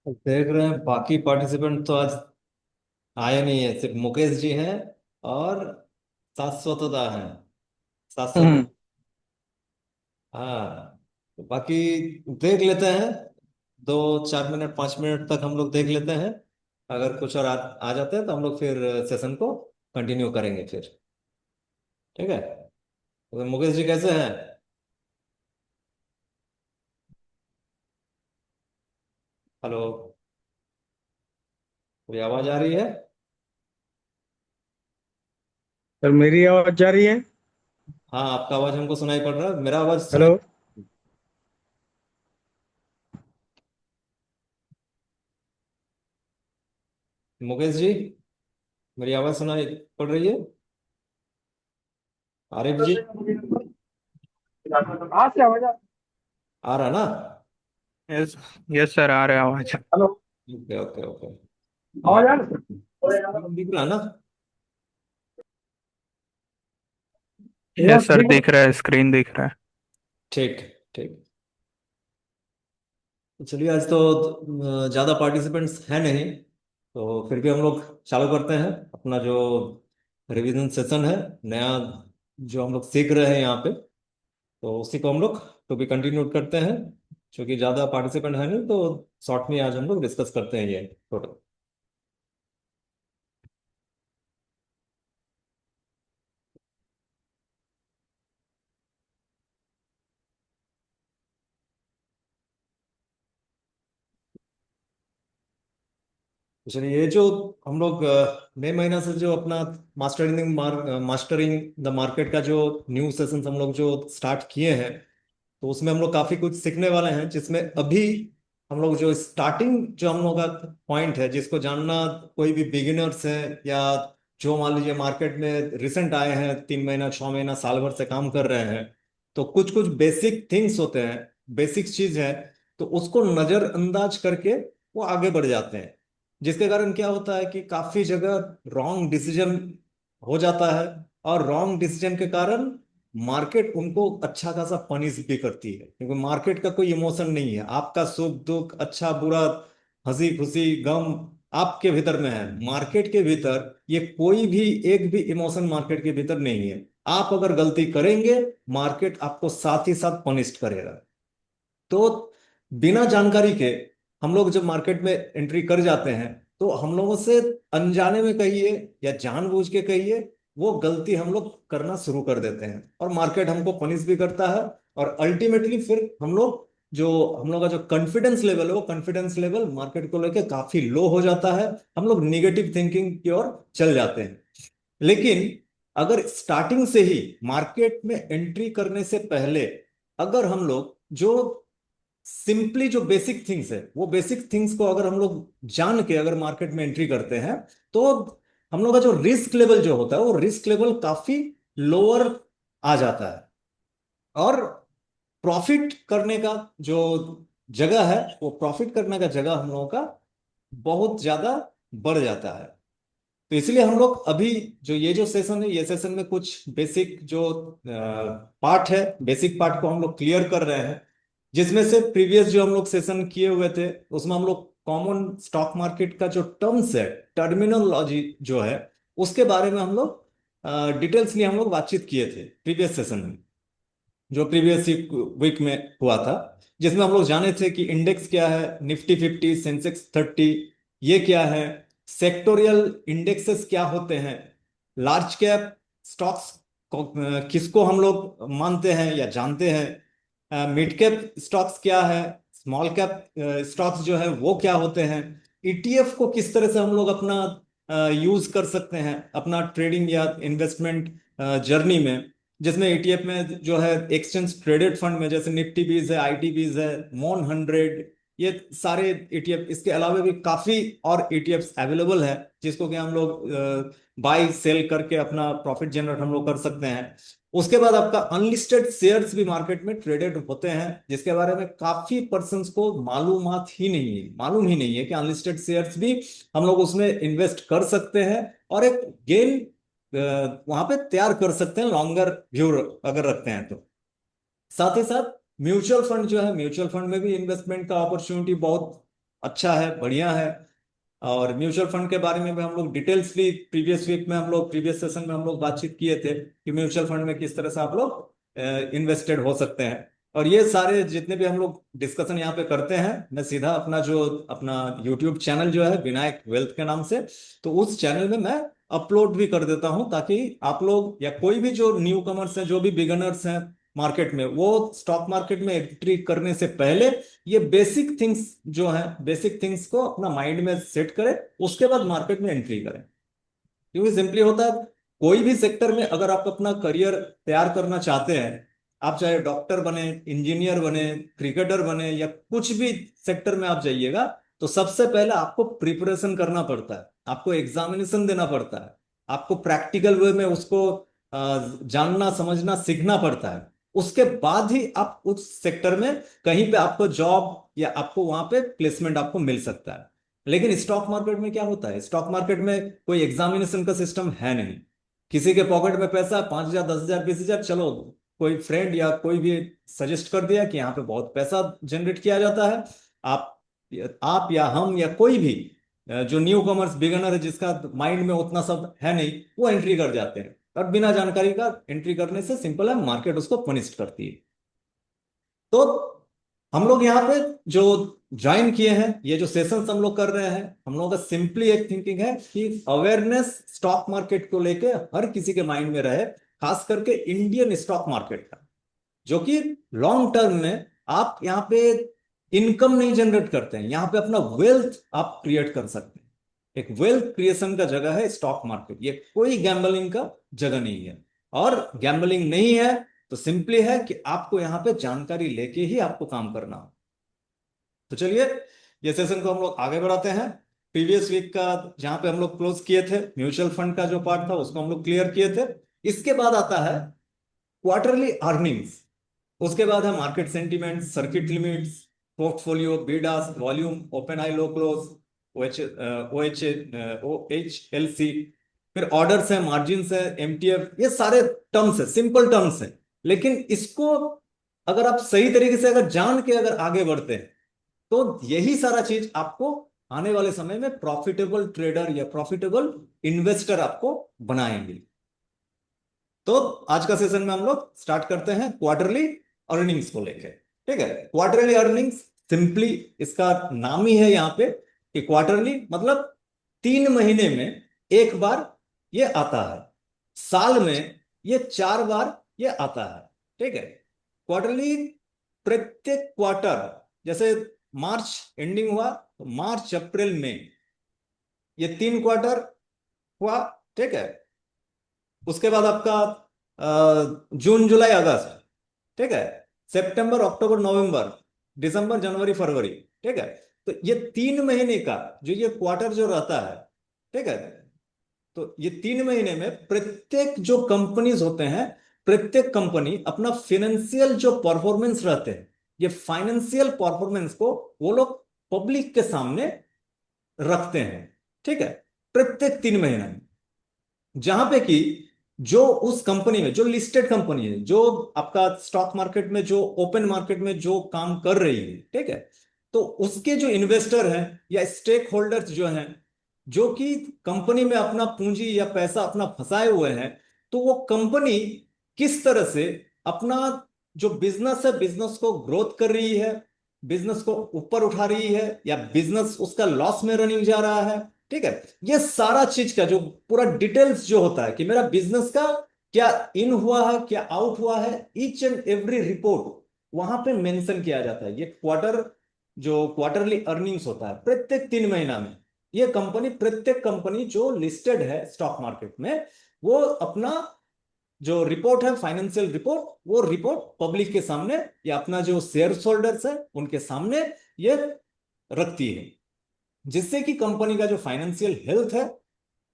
देख रहे हैं बाकी पार्टिसिपेंट तो आज आए नहीं है, सिर्फ मुकेश जी हैं और शाश्वतदा हैं। शाश्वत। हम्म। हाँ। तो बाकी देख लेते हैं। 2 4 मिनट 5 मिनट तक हम लोग देख लेते हैं। अगर कुछ और आ जाते हैं तो हम लोग फिर सेशन को कंटिन्यू करेंगे फिर। ठीक है। तो मुकेश जी कैसे हैं? हेलो। कोई आवाज आ रही है? सर मेरी आवाज जा रही है? हाँ, आपका आवाज हमको सुनाई पड़ रहा है। मेरा आवाज सुनाई? हेलो। मुकेश जी, मेरी आवाज सुनाई पड़ रही है? आरिफ जी, आज से आवाज आ रहा ना? यस। यस सर, आ रहा है आवाज। हेलो। Okay okay okay. आवाज और आ रहा दिख रहा ना? है? यस सर, दिख रहा है, स्क्रीन दिख रहा है। ठीक। ठीक। तो चलिए, आज तो ज़्यादा पार्टिसिपेंट्स हैं नहीं, तो फिर भी हम लोग चालू करते हैं अपना जो रिवीजन सेशन है नया, जो हम लोग सीख रहे हैं यहाँ पे। तो उसी को हम लोग तो भी कंटिन्यू करते हैं। क्योंकि ज़्यादा पार्टिसिपेंट है नहीं, तो शॉर्ट में आज हम लोग डिस्कस करते हैं ये टोटल। चलिए, ये जो हम लोग मई महीना से जो अपना मास्टरिंग द मार्केट का जो न्यू सेशन हम लोग जो स्टार्ट किए हैं, तो उसमें हम लोग काफी कुछ सीखने वाले हैं, जिसमें अभी हम लोग जो स्टार्टिंग जो हम लोग का पॉइंट है, जिसको जानना कोई भी बिगिनर्स है या जो मान लीजिए मार्केट में रिसेंट आए हैं, 3 महीना 6 महीना साल भर से काम कर रहे हैं, तो कुछ कुछ बेसिक थिंग्स होते हैं, बेसिक चीज है, तो उसको नजरअंदाज करके वो आगे बढ़ जाते हैं। जिसके कारण क्या होता है कि काफी जगह रॉन्ग डिसीजन हो जाता है, और रॉन्ग डिसीजन के कारण मार्केट उनको अच्छा खासा पनिश भी करती है, क्योंकि मार्केट का कोई इमोशन नहीं है। आपका सुख दुख अच्छा बुरा, हंसी खुशी गम आपके भीतर में है। मार्केट के भीतर ये कोई भी एक भी इमोशन मार्केट के भीतर नहीं है। आप अगर गलती करेंगे, मार्केट आपको साथ ही साथ पनिश करेगा। तो बिना जानकारी के हम लोग जब मार्केट में एंट्री कर जाते हैं, तो हम लोगों से अनजाने में कहिए या जानबूझ के कहिए, वो गलती हम लोग करना शुरू कर देते हैं, और मार्केट हमको पनिश भी करता है। और अल्टीमेटली फिर हम लोग का जो कॉन्फिडेंस लेवल है, वो कॉन्फिडेंस लेवल मार्केट को लेके काफी लो हो जाता है। हम लोग निगेटिव थिंकिंग की ओर चल जाते हैं। लेकिन अगर स्टार्टिंग से ही मार्केट में एंट्री करने से पहले अगर हम लोग जो सिंपली जो बेसिक थिंग्स है, वो बेसिक थिंग्स को अगर हम लोग जान के अगर मार्केट में एंट्री करते हैं, तो हम लोग का जो रिस्क लेवल जो होता है, वो रिस्क लेवल काफी लोअर आ जाता है। और प्रॉफिट करने का जो जगह है, वो प्रॉफिट करने का जगह हम लोगों का बहुत ज्यादा बढ़ जाता है। तो इसलिए हम लोग अभी जो ये जो सेशन है, ये सेशन में कुछ बेसिक जो पार्ट है, बेसिक पार्ट को हम लोग क्लियर कर रहे हैं। जिसमें से प्रीवियस जो हम लोग सेशन किए हुए थे, उसमें हम लोग कॉमन स्टॉक मार्केट का जो टर्म्स है, टर्मिनोलॉजी जो है, उसके बारे में हम लोग डिटेल्सली हम लोग बातचीत किए थे प्रीवियस सेशन में, जो प्रीवियस वीक में हुआ था। जिसमें हम लोग जाने थे कि इंडेक्स क्या है, निफ्टी 50, सेंसेक्स 30 ये क्या है, सेक्टोरियल इंडेक्सेस क्या होते हैं, लार्ज कैप स्टॉक्स किसको हम लोग मानते हैं या जानते हैं, मिड कैप स्टॉक्स क्या है, स्मॉल कैप स्टॉक्स जो है वो क्या होते हैं, ईटीएफ को किस तरह से हम लोग अपना यूज कर सकते हैं अपना ट्रेडिंग या इन्वेस्टमेंट जर्नी में। जिसमें ईटीएफ में जो है एक्सचेंज ट्रेडेड फंड में जैसे निफ्टी बीज है, आईटी बीज है, मोन 100, ये सारे ईटीएफ, इसके अलावा भी काफी और ईटीएफ अवेलेबल है, जिसको कि हम लोग बाई सेल करके अपना प्रॉफिट जनरेट हम लोग कर सकते हैं। उसके बाद आपका अनलिस्टेड शेयर्स भी मार्केट में ट्रेडेड होते हैं, जिसके बारे में काफी पर्संस को मालूम ही नहीं है कि अनलिस्टेड शेयर्स भी हम लोग उसमें इन्वेस्ट कर सकते हैं, और एक गेन वहां पे तैयार कर सकते हैं, लॉन्गर व्यू अगर रखते हैं तो। साथ ही साथ म्यूचुअल फंड जो है, म्यूचुअल फंड में भी इन्वेस्टमेंट का अपॉर्चुनिटी बहुत अच्छा है, बढ़िया है। और म्यूचुअल फंड के बारे में भी हम लोग डिटेल्स भी प्रीवियस सेशन में हम लोग बातचीत किए थे कि म्यूचुअल फंड में किस तरह से आप लोग इन्वेस्टेड हो सकते हैं। और ये सारे जितने भी हम लोग डिस्कशन यहाँ पे करते हैं, मैं सीधा अपना यूट्यूब चैनल जो है विनायक वेल्थ के नाम से, तो उस चैनल में मैं अपलोड भी कर देता हूँ, ताकि आप लोग या कोई भी जो न्यू कमर्स हैं, जो भी बिगनर्स हैं मार्केट में, वो स्टॉक मार्केट में एंट्री करने से पहले ये बेसिक थिंग्स को अपना माइंड में सेट करें, उसके बाद मार्केट में एंट्री करें। क्योंकि सिंपली होता है, कोई भी सेक्टर में अगर आप अपना करियर तैयार करना चाहते हैं, आप चाहे डॉक्टर बने, इंजीनियर बने, क्रिकेटर बने, या कुछ भी सेक्टर में आप जाइएगा, तो सबसे पहले आपको प्रिपरेशन करना पड़ता है, आपको एग्जामिनेशन देना पड़ता है, आपको प्रैक्टिकल वे में उसको जानना, समझना, सीखना पड़ता है। उसके बाद ही आप उस सेक्टर में कहीं पे आपको जॉब या आपको वहां पे प्लेसमेंट आपको मिल सकता है। लेकिन स्टॉक मार्केट में क्या होता है, स्टॉक मार्केट में कोई एग्जामिनेशन का सिस्टम है नहीं। किसी के पॉकेट में पैसा 5,000, 10,000, 20,000, चलो कोई फ्रेंड या कोई भी सजेस्ट कर दिया कि यहाँ पे बहुत पैसा जनरेट किया जाता है, आप आप या हम या कोई भी जो न्यू कॉमर्स बिगनर है, जिसका माइंड में उतना सब है नहीं, वो एंट्री कर जाते हैं। और बिना जानकारी का एंट्री करने से सिंपल है, मार्केट उसको पनिश करती है। तो हम लोग यहाँ पे जो ज्वाइन किए हैं, ये जो सेशंस हम लोग कर रहे हैं, हम लोगों का सिंपली एक थिंकिंग है कि अवेयरनेस स्टॉक मार्केट को लेके हर किसी के माइंड में रहे, खास करके इंडियन स्टॉक मार्केट का, जो कि लॉन्ग टर्म में आप यहाँ पे इनकम नहीं जनरेट करते हैं, यहाँ पे अपना वेल्थ आप क्रिएट कर सकते हैं। एक वेल्थ क्रिएशन का जगह है स्टॉक मार्केट, ये कोई गैम्बलिंग का जगह नहीं है। और गैम्बलिंग नहीं है तो सिंपली है कि आपको यहाँ पे जानकारी लेके ही आपको काम करना हो। तो चलिए, ये सेशन को हम लोग आगे बढ़ाते हैं। प्रीवियस वीक का जहां पे हम लोग क्लोज किए थे, म्यूचुअल फंड का जो पार्ट था उसको हम लोग क्लियर किए थे। इसके बाद आता है क्वार्टरली अर्निंग्स, उसके बाद है market sentiment, circuit limits, portfolio, bid ask, volume, open high low close, OHLC, फिर ऑर्डर्स है, मार्जिन्स है, MTF, ये सारे टर्म्स है, सिंपल टर्म्स है। लेकिन इसको अगर आप सही तरीके से अगर जान के अगर आगे बढ़ते हैं, तो यही सारा चीज आपको आने वाले समय में प्रॉफिटेबल ट्रेडर या प्रॉफिटेबल इन्वेस्टर आपको बनाएंगे। तो आज का सेशन में हम लोग स्टार्ट करते हैं क्वार्टरली अर्निंग्स को लेके। ठीक है, क्वार्टरली अर्निंग्स, सिंपली इसका नाम ही है यहाँ पे कि क्वार्टरली मतलब 3 महीने में एक बार ये आता है, साल में ये 4 बार ये आता है। ठीक है, क्वार्टरली, प्रत्येक क्वार्टर, जैसे मार्च एंडिंग हुआ तो मार्च, अप्रैल, मई, ये 3 क्वार्टर हुआ। ठीक है, उसके बाद आपका जून, जुलाई, अगस्त। ठीक है, सितंबर, अक्टूबर, नवंबर, दिसंबर, जनवरी, फरवरी। ठीक है, तो ये 3 महीने का जो ये क्वार्टर जो रहता है, ठीक है, तो ये 3 महीने में प्रत्येक जो कंपनीज होते हैं, प्रत्येक कंपनी अपना फाइनेंशियल जो परफॉर्मेंस रहते हैं, ये फाइनेंशियल परफॉर्मेंस को वो लोग पब्लिक के सामने रखते हैं। ठीक है, प्रत्येक 3 महीने में, जहां पे कि जो उस कंपनी में जो लिस्टेड कंपनी है, जो आपका स्टॉक मार्केट में, जो ओपन मार्केट में जो काम कर रही है, ठीक है, तो उसके जो इन्वेस्टर हैं या स्टेक होल्डर्स जो हैं, जो कि कंपनी में अपना पूंजी या पैसा अपना फंसाए हुए हैं, तो वो कंपनी किस तरह से अपना जो बिजनेस है, बिजनेस को ग्रोथ कर रही है, बिजनेस को ऊपर उठा रही है, या बिजनेस उसका लॉस में रनिंग जा रहा है। ठीक है, ये सारा चीज का जो पूरा डिटेल्स जो होता है कि मेरा बिजनेस का क्या इन हुआ है, क्या आउट हुआ है, ईच एंड एवरी रिपोर्ट वहां पे मेंशन किया जाता है। ये जो क्वार्टरली अर्निंग्स होता है प्रत्येक 3 महीना में, ये कंपनी, प्रत्येक कंपनी जो लिस्टेड है स्टॉक मार्केट में, वो अपना जो रिपोर्ट है, फाइनेंशियल रिपोर्ट, वो रिपोर्ट पब्लिक के सामने या अपना जो शेयर होल्डर्स है उनके सामने ये रखती है, जिससे कि कंपनी का जो फाइनेंशियल हेल्थ है,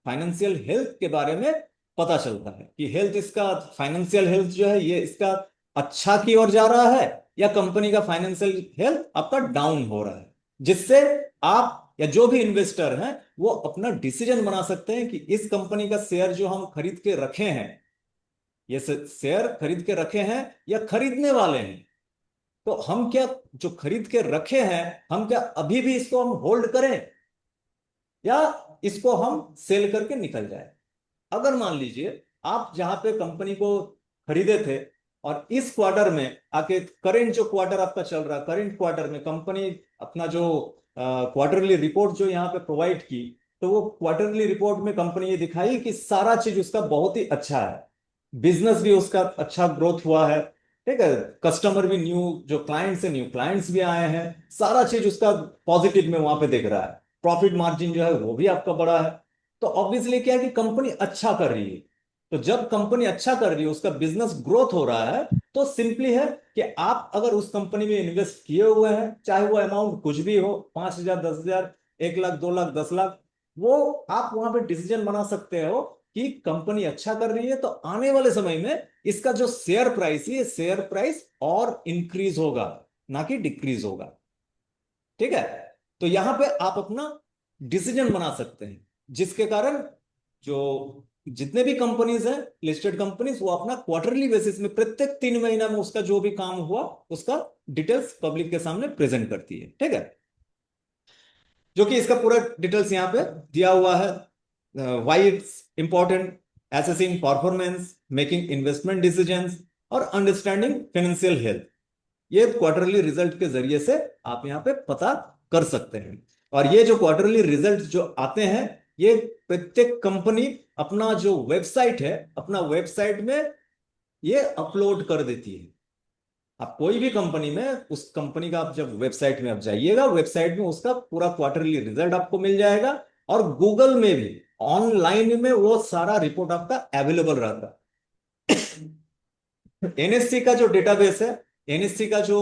फाइनेंशियल हेल्थ के बारे में पता चलता है कि हेल्थ इसका, फाइनेंशियल हेल्थ जो है ये इसका अच्छा की ओर जा रहा है, या कंपनी का फाइनेंशियल हेल्थ आपका डाउन हो रहा है, जिससे आप या जो भी इन्वेस्टर हैं वो अपना डिसीजन बना सकते हैं कि इस कंपनी का शेयर जो हम खरीद के रखे हैं, ये शेयर खरीद के रखे हैं या खरीदने वाले हैं, तो हम क्या जो खरीद के रखे हैं, हम क्या अभी भी इसको हम होल्ड करें या इसको हम सेल करके निकल जाए? अगर मान लीजिए आप जहां पे कंपनी को खरीदे थे और इस क्वार्टर में आके, करंट जो क्वार्टर आपका चल रहा है, करंट क्वार्टर में कंपनी अपना जो क्वार्टरली रिपोर्ट जो यहाँ पे प्रोवाइड की, तो वो क्वार्टरली रिपोर्ट में कंपनी ये दिखाई कि सारा चीज उसका बहुत ही अच्छा है, बिजनेस भी उसका अच्छा ग्रोथ हुआ है, ठीक है, कस्टमर भी न्यू, जो क्लाइंट्स है न्यू क्लाइंट्स भी आए हैं, सारा चीज उसका पॉजिटिव में वहां पे दिख रहा है, प्रॉफिट मार्जिन जो है वो भी आपका बड़ा है। तो ऑब्वियसली क्या है कि कंपनी अच्छा कर रही है। तो जब कंपनी अच्छा कर रही है, उसका बिजनेस ग्रोथ हो रहा है, तो सिंपली है कि आप अगर उस कंपनी में इन्वेस्ट किए हुए हैं, चाहे वो अमाउंट कुछ भी हो, 5,000, 10,000, 1 लाख, 2 लाख, 10 लाख, वो आप वहां पे डिसीजन बना सकते हो कि कंपनी अच्छा कर रही है तो आने वाले समय में इसका जो शेयर प्राइस है, शेयर प्राइस और इंक्रीज होगा, ना कि डिक्रीज होगा। ठीक है। तो यहां पे आप अपना डिसीजन बना सकते हैं, जिसके कारण जो जितने भी कंपनीज हैं, लिस्टेड कंपनीज, वो अपना क्वार्टरली बेसिस में प्रत्येक 3 महीना में उसका जो भी काम हुआ उसका डिटेल्स पब्लिक के सामने प्रेजेंट करती है। ठीक है। जो कि इसका पूरा डिटेल्स यहाँ पे दिया हुआ है, why it's important, assessing performance, making investment decisions और अंडरस्टैंडिंग फाइनेंशियल हेल्थ। ये क्वार्टरली रिजल्ट के जरिए से आप यहाँ पे पता कर सकते हैं। और ये जो क्वार्टरली रिजल्ट जो आते हैं, ये प्रत्येक कंपनी अपना जो वेबसाइट है, अपना वेबसाइट में ये अपलोड कर देती है। आप कोई भी कंपनी में, उस कंपनी का आप जब वेबसाइट में आप जाइएगा, वेबसाइट में उसका पूरा क्वार्टरली रिजल्ट आपको मिल जाएगा, और गूगल में भी ऑनलाइन में वो सारा रिपोर्ट आपका अवेलेबल रहता है। एनएससी का जो डेटाबेस है, एनएससी का जो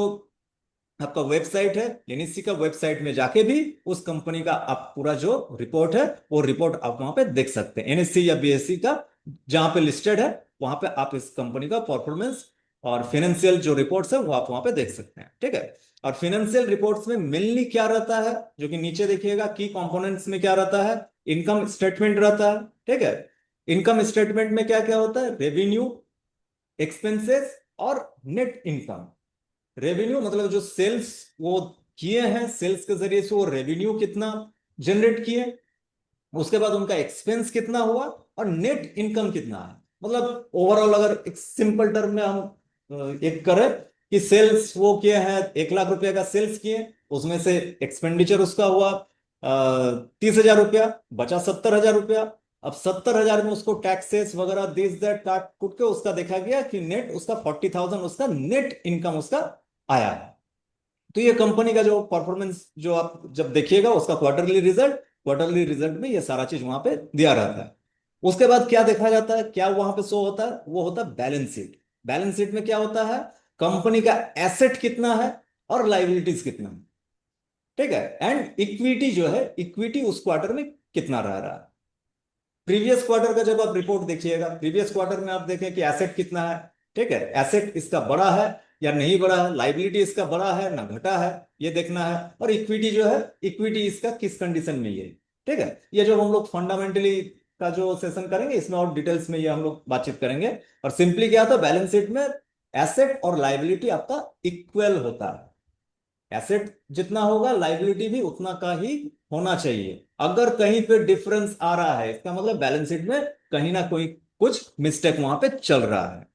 आपका वेबसाइट है, एनएससी का वेबसाइट में जाके भी उस कंपनी का आप पूरा जो रिपोर्ट है, वो रिपोर्ट आप वहां पे देख सकते हैं, एनएससी या बीएससी का जहां पे लिस्टेड है, वहां पे आप इस कंपनी का परफॉर्मेंस और फाइनेंशियल जो रिपोर्ट्स है वो आप वहां पे देख सकते हैं। ठीक है। और फाइनेंशियल रिपोर्ट्स में मेनली क्या रहता है, जो कि नीचे देखिएगा की कंपोनेंट्स में क्या रहता है, इनकम स्टेटमेंट रहता है। ठीक है। इनकम स्टेटमेंट में क्या क्या होता है, रेवेन्यू, एक्सपेंसेस और नेट इनकम। रेवेन्यू मतलब जो सेल्स वो किए हैं, सेल्स के जरिए से वो रेवेन्यू कितना जनरेट किए, उसके बाद उनका एक्सपेंस कितना हुआ, और नेट इनकम कितना है। मतलब ओवरऑल अगर एक सिंपल टर्म में हम एक करें कि सेल्स वो किए हैं, 1 लाख रुपए का सेल्स किए, उसमें से एक्सपेंडिचर उसका हुआ 30,000 रुपया, बचा 70,000 रुपया। अब 70,000 में उसको टैक्सेस वगैरह दिस दैट काट कुट के उसका देखा गया कि नेट उसका 40,000 उसका नेट इनकम उसका आया है। तो ये कंपनी का जो परफॉर्मेंस जो आप जब देखिएगा उसका क्वार्टरली रिजल्ट, क्वार्टरली रिजल्ट में ये सारा चीज वहां पे दिया रहता है। उसके बाद क्या देखा जाता है, क्या वहां पे शो होता है, वो होता है बैलेंस शीट। बैलेंस शीट में क्या होता है, कंपनी का एसेट कितना है और लाइबिलिटीज कितना है। ठीक है। एंड इक्विटी जो है, इक्विटी उस क्वार्टर में कितना रह रहा है। प्रीवियस क्वार्टर का जब आप रिपोर्ट देखिएगा, प्रीवियस क्वार्टर में आप देखें कि एसेट कितना है। ठीक है। एसेट इसका बड़ा है या नहीं बड़ा है, लाइबिलिटी इसका बड़ा है ना घटा है, ये देखना है। और इक्विटी जो है, इक्विटी इसका किस कंडीशन में ये। ठीक है। ये जो हम लोग फंडामेंटली का जो सेशन करेंगे, इसमें और डिटेल्स में ये हम लोग बातचीत करेंगे। और सिंपली क्या होता है, बैलेंस शीट में एसेट और लाइबिलिटी आपका इक्वल होता है। एसेट जितना होगा, लाइबिलिटी भी उतना का ही होना चाहिए। अगर कहीं पे डिफरेंस आ रहा है, इसका मतलब बैलेंस शीट में कहीं ना कोई कुछ मिस्टेक वहां पे चल रहा है।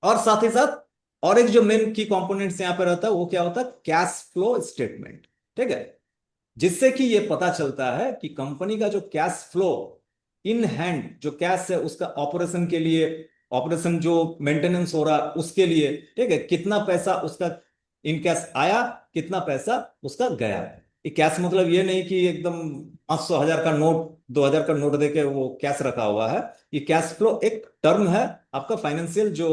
और साथ ही साथ और एक जो मेन की कंपोनेंट्स यहां पे रहता है, वो क्या होता है, कैश फ्लो स्टेटमेंट। ठीक है। जिससे कि ये पता चलता है कि कंपनी का जो कैश फ्लो इन हैंड जो कैश है उसका ऑपरेशन के लिए, ऑपरेशन जो मेंटेनेंस हो रहा है उसके लिए, ठीक है, कितना पैसा उसका इन कैश आया, कितना पैसा उसका गया। ये कैश मतलब ये नहीं कि एकदम 500 1000 का नोट, 2000 का नोट देके वो कैश रखा हुआ है। ये कैश फ्लो एक टर्म है आपका फाइनेंशियल जो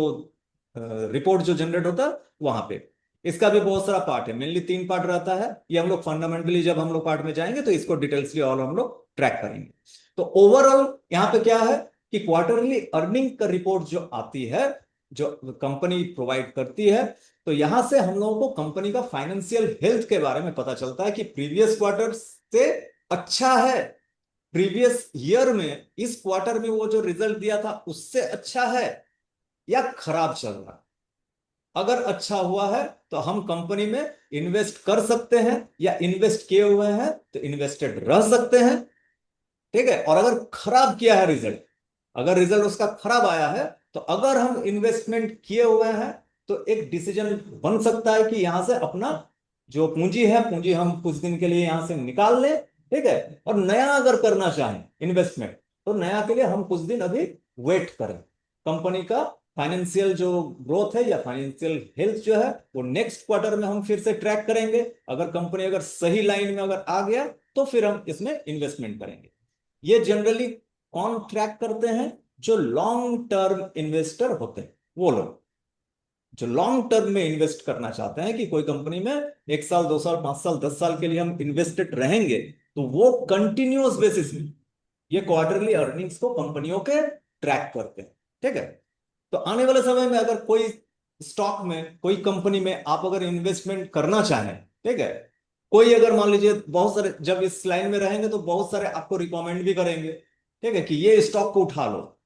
रिपोर्ट जो जनरेट होता है वहां पे। इसका भी बहुत सारा पार्ट है, मेनली 3 पार्ट रहता है। ये हम लोग फंडामेंटली जब हम लोग पार्ट में जाएंगे तो इसको डिटेल्सली ऑल हम लोग ट्रैक करेंगे। तो ओवरऑल यहाँ पे क्या है कि क्वार्टरली अर्निंग का रिपोर्ट जो आती है, जो कंपनी प्रोवाइड करती है, तो यहां से हम लोगों को कंपनी का फाइनेंशियल हेल्थ के बारे में पता चलता है कि प्रीवियस क्वार्टर से अच्छा है, प्रीवियस ईयर में इस क्वार्टर में वो जो रिजल्ट दिया था उससे अच्छा है, या खराब चल रहा है। अगर अच्छा हुआ है तो हम कंपनी में इन्वेस्ट कर सकते हैं, या इन्वेस्ट किए हुए हैं तो इन्वेस्टेड रह सकते हैं। ठीक है, और अगर खराब किया है रिजल्ट, अगर रिजल्ट उसका खराब आया है, तो अगर हम इन्वेस्टमेंट किए हुए हैं तो एक डिसीजन बन सकता है कि यहां से अपना जो पूंजी है, पूंजी हम कुछ दिन के लिए यहां से निकाल लें। ठीक है, और नया अगर करना चाहें इन्वेस्टमेंट, तो नया के लिए हम कुछ दिन अभी वेट करें। कंपनी का फाइनेंशियल जो ग्रोथ है या फाइनेंशियल हेल्थ जो है, वो नेक्स्ट क्वार्टर में हम फिर से ट्रैक करेंगे। अगर कंपनी अगर सही लाइन में अगर आ गया, तो फिर हम इसमें इन्वेस्टमेंट करेंगे। ये जनरली कौन ट्रैक करते हैं? जो लॉन्ग टर्म इन्वेस्टर होते हैं, वो लोग जो लॉन्ग टर्म में इन्वेस्ट करना चाहते हैं कि कोई कंपनी में 1 साल 2 साल 5 साल 10 साल के लिए हम इन्वेस्टेड रहेंगे, तो वो कंटिन्यूअस बेसिस में ये क्वार्टरली अर्निंग्स को कंपनियों के ट्रैक करते हैं। ठीक है, तो आने वाले समय में अगर कोई स्टॉक में, कोई कंपनी में आप अगर इन्वेस्टमेंट करना चाहें, ठीक है, कोई अगर मान लीजिए, बहुत सारे जब इस लाइन में रहेंगे तो बहुत सारे आपको रिकमेंड भी करेंगे, ठीक है, कि ये स्टॉक को उठा लो।